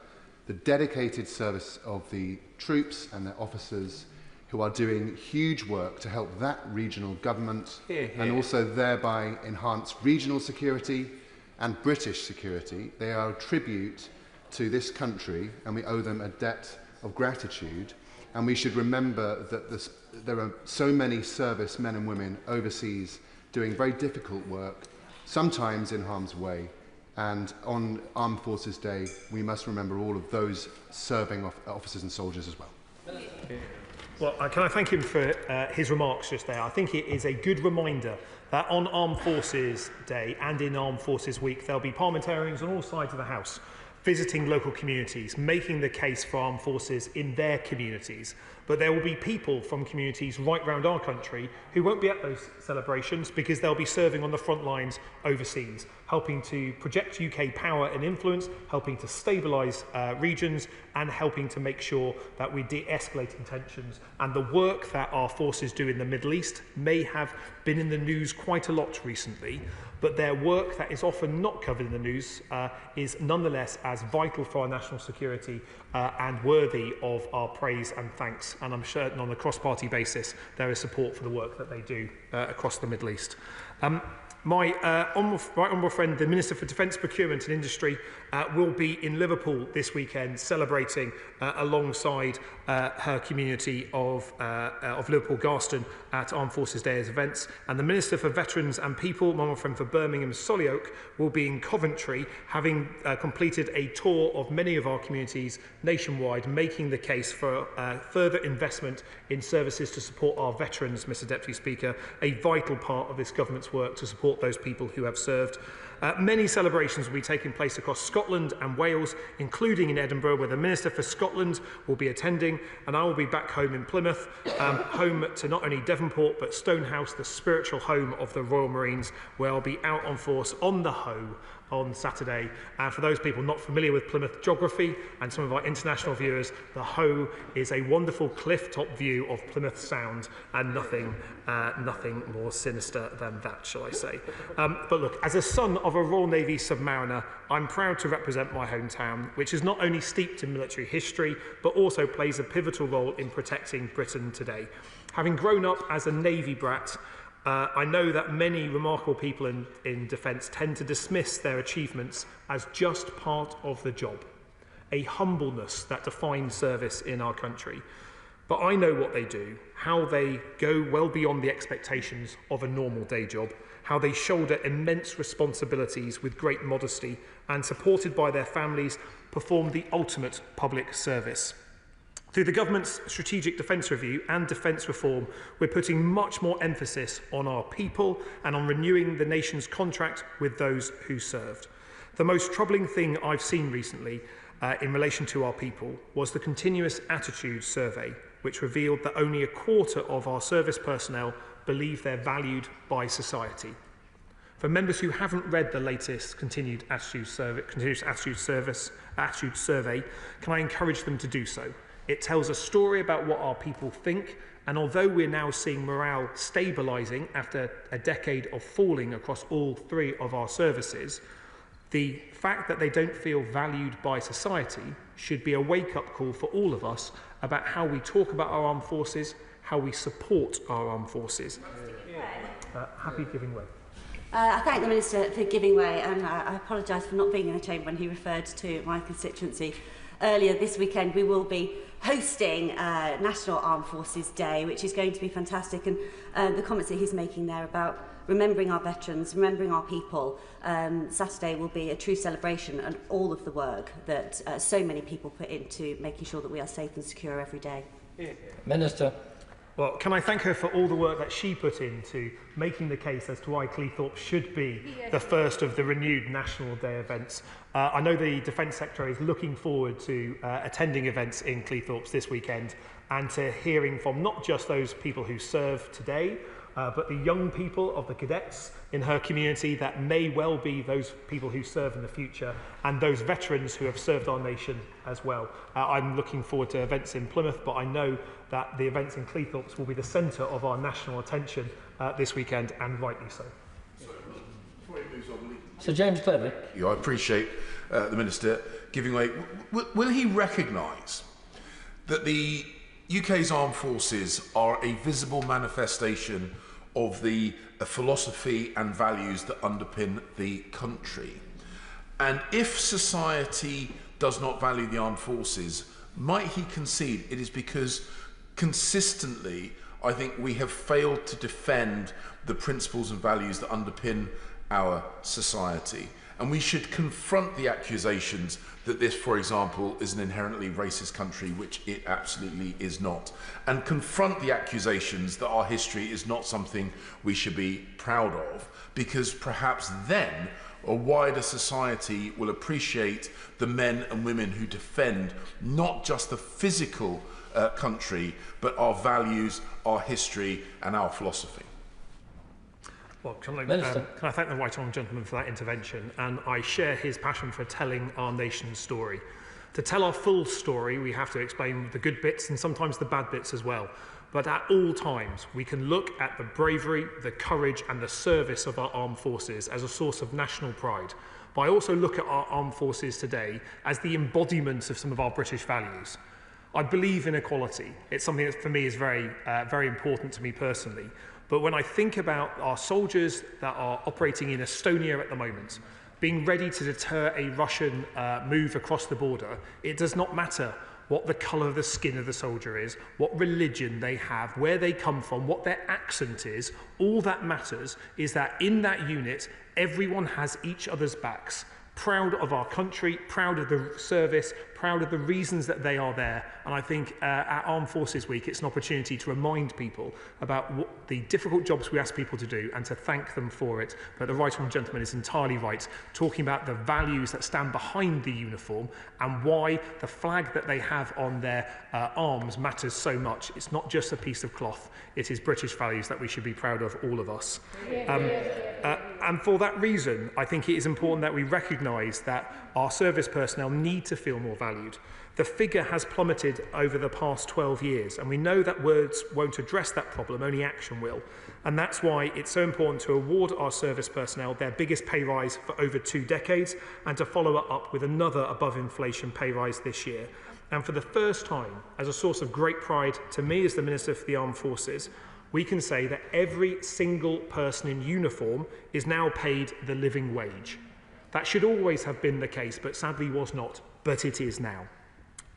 [SPEAKER 17] the dedicated service of the troops and their officers who are doing huge work to help that regional government and also thereby enhance regional security and British security. They are a tribute to this country and we owe them a debt of gratitude, and we should remember that there are so many service men and women overseas doing very difficult work, sometimes in harm's way, and on Armed Forces Day we must remember all of those serving officers and soldiers as well.
[SPEAKER 7] Well, can I thank him for his remarks just there. I think it is a good reminder that on Armed Forces Day and in Armed Forces Week there'll be parliamentarians on all sides of the House visiting local communities, making the case for armed forces in their communities. But there will be people from communities right round our country who won't be at those celebrations because they'll be serving on the front lines overseas, helping to project UK power and influence, helping to stabilise regions and helping to make sure that we're de-escalating tensions. And the work that our forces do in the Middle East may have been in the news quite a lot recently, but their work that is often not covered in the news is nonetheless as vital for our national security and worthy of our praise and thanks. And I'm certain on a cross-party basis there is support for the work that they do across the Middle East. My right honourable friend, the Minister for Defence Procurement and Industry, will be in Liverpool this weekend celebrating alongside her community of Liverpool Garston at Armed Forces Day events. And the Minister for Veterans and People, my honourable friend for Birmingham Solioke, will be in Coventry, having completed a tour of many of our communities nationwide, making the case for further investment in services to support our veterans, Mr Deputy Speaker, a vital part of this government's work to support those people who have served. Many celebrations will be taking place across Scotland and Wales, including in Edinburgh, where the Minister for Scotland will be attending, and I will be back home in Plymouth, home to not only Devonport but Stonehouse, the spiritual home of the Royal Marines, where I'll be out on force on the Hoe on Saturday. And for those people not familiar with Plymouth geography and some of our international viewers, the Hoe is a wonderful cliff-top view of Plymouth Sound, and nothing more sinister than that, shall I say. But look, as a son of a Royal Navy submariner, I'm proud to represent my hometown, which is not only steeped in military history, but also plays a pivotal role in protecting Britain today. Having grown up as a Navy brat, I know that many remarkable people in defence tend to dismiss their achievements as just part of the job, a humbleness that defines service in our country. But I know what they do, how they go well beyond the expectations of a normal day job, how they shoulder immense responsibilities with great modesty and, supported by their families, perform the ultimate public service. Through the government's Strategic Defence Review and defence reform, we're putting much more emphasis on our people and on renewing the nation's contract with those who served. The most troubling thing I've seen recently in relation to our people was the Continuous Attitude Survey, which revealed that only a quarter of our service personnel believe they're valued by society. For members who haven't read the latest Continuous Attitude Survey, can I encourage them to do so? It tells a story about what our people think, and although we're now seeing morale stabilising after a decade of falling across all three of our services, the fact that they don't feel valued by society should be a wake-up call for all of us about how we talk about our armed forces, how we support our armed forces. Happy giving way.
[SPEAKER 9] I thank the Minister for giving way, and I apologise for not being in the chamber when he referred to my constituency. Earlier this weekend we will be hosting National Armed Forces Day, which is going to be fantastic, and the comments that he's making there about remembering our veterans, remembering our people, Saturday will be a true celebration, and all of the work that so many people put into making sure that we are safe and secure every day.
[SPEAKER 5] Minister.
[SPEAKER 7] Well, can I thank her for all the work that she put into making the case as to why Cleethorpes should be the first of the renewed National Day events. I know the Defence Secretary is looking forward to attending events in Cleethorpes this weekend and to hearing from not just those people who serve today, but the young people of the cadets in her community that may well be those people who serve in the future, and those veterans who have served our nation as well. I'm looking forward to events in Plymouth, but I know that the events in Cleethorpes will be the centre of our national attention this weekend, and rightly so.
[SPEAKER 5] Sir James Cleverly.
[SPEAKER 10] I appreciate the Minister giving way. Will he recognise that the UK's armed forces are a visible manifestation of the philosophy and values that underpin the country? And if society does not value the armed forces, might he concede it is because consistently, I think, we have failed to defend the principles and values that underpin our society? And we should confront the accusations that this, for example, is an inherently racist country, which it absolutely is not. And confront the accusations that our history is not something we should be proud of, because perhaps then a wider society will appreciate the men and women who defend not just the physical country, but our values, our history, and our philosophy.
[SPEAKER 7] Well, can I thank the right honourable gentleman for that intervention, and I share his passion for telling our nation's story. To tell our full story, we have to explain the good bits and sometimes the bad bits as well. But at all times, we can look at the bravery, the courage and the service of our armed forces as a source of national pride. But I also look at our armed forces today as the embodiment of some of our British values. I believe in equality. It's something that for me is very important to me personally. But when I think about our soldiers that are operating in Estonia at the moment, being ready to deter a Russian move across the border, it does not matter what the colour of the skin of the soldier is, what religion they have, where they come from, what their accent is. All that matters is that in that unit, everyone has each other's backs, proud of our country, proud of the service, proud of the reasons that they are there. And I think at Armed Forces Week, it's an opportunity to remind people about what the difficult jobs we ask people to do and to thank them for it. But the right honourable gentleman is entirely right, talking about the values that stand behind the uniform and why the flag that they have on their arms matters so much. It's not just a piece of cloth, it is British values that we should be proud of, all of us. And for that reason, I think it is important that we recognise that our service personnel need to feel more valued. The figure has plummeted over the past 12 years, and we know that words won't address that problem, only action will. And that's why it's so important to award our service personnel their biggest pay rise for over 2 decades, and to follow it up with another above-inflation pay rise this year. And for the first time, as a source of great pride to me as the Minister for the Armed Forces, we can say that every single person in uniform is now paid the living wage. That should always have been the case, but sadly was not, but it is now.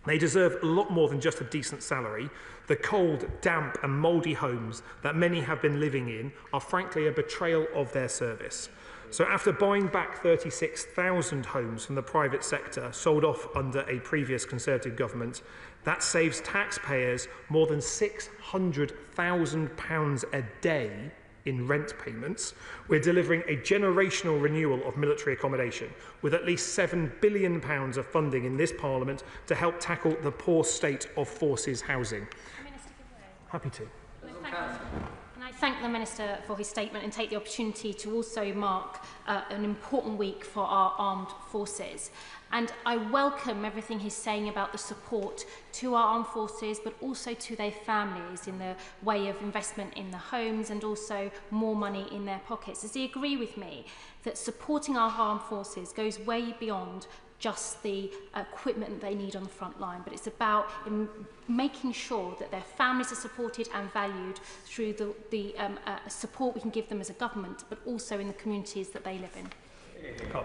[SPEAKER 7] They deserve a lot more than just a decent salary. The cold, damp and mouldy homes that many have been living in are frankly a betrayal of their service. So after buying back 36,000 homes from the private sector sold off under a previous Conservative government, that saves taxpayers more than £600,000 a day in rent payments. We're delivering a generational renewal of military accommodation with at least £7 billion of funding in this Parliament to help tackle the poor state of forces housing. Happy to.
[SPEAKER 11] And I thank the Minister for his statement and take the opportunity to also mark an important week for our armed forces. And I welcome everything he's saying about the support to our armed forces, but also to their families in the way of investment in the homes and also more money in their pockets. Does he agree with me that supporting our armed forces goes way beyond just the equipment they need on the front line, but it's about making sure that their families are supported and valued through the support we can give them as a government, but also in the communities that they live in?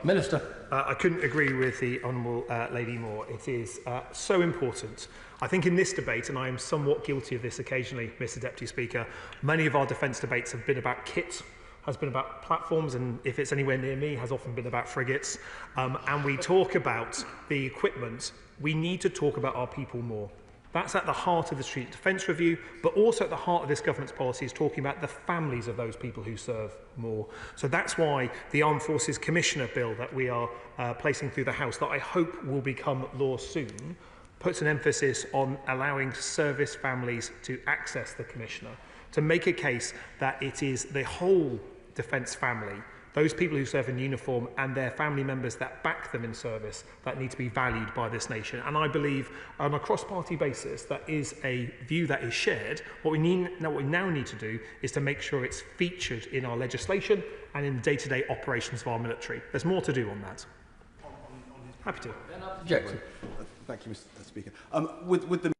[SPEAKER 7] Minister. I couldn't agree with the Honourable Lady more. It is so important. I think in this debate, and I am somewhat guilty of this occasionally, Mr Deputy Speaker, many of our defence debates have been about kit, has been about platforms, and if it's anywhere near me, has often been about frigates. And we talk about the equipment. We need to talk about our people more. That's at the heart of the Strategic Defence Review, but also at the heart of this government's policy is talking about the families of those people who serve more. So that's why the Armed Forces Commissioner Bill that we are placing through the House, that I hope will become law soon, puts an emphasis on allowing service families to access the Commissioner, to make a case that it is the whole defence family, those people who serve in uniform and their family members that back them in service, that need to be valued by this nation. And I believe on a cross-party basis that is a view that is shared. What we now need to do is to make sure it's featured in our legislation and in the day-to-day operations of our military. There's more to do on that. Happy to.
[SPEAKER 13] Thank you, Mr. Speaker. With the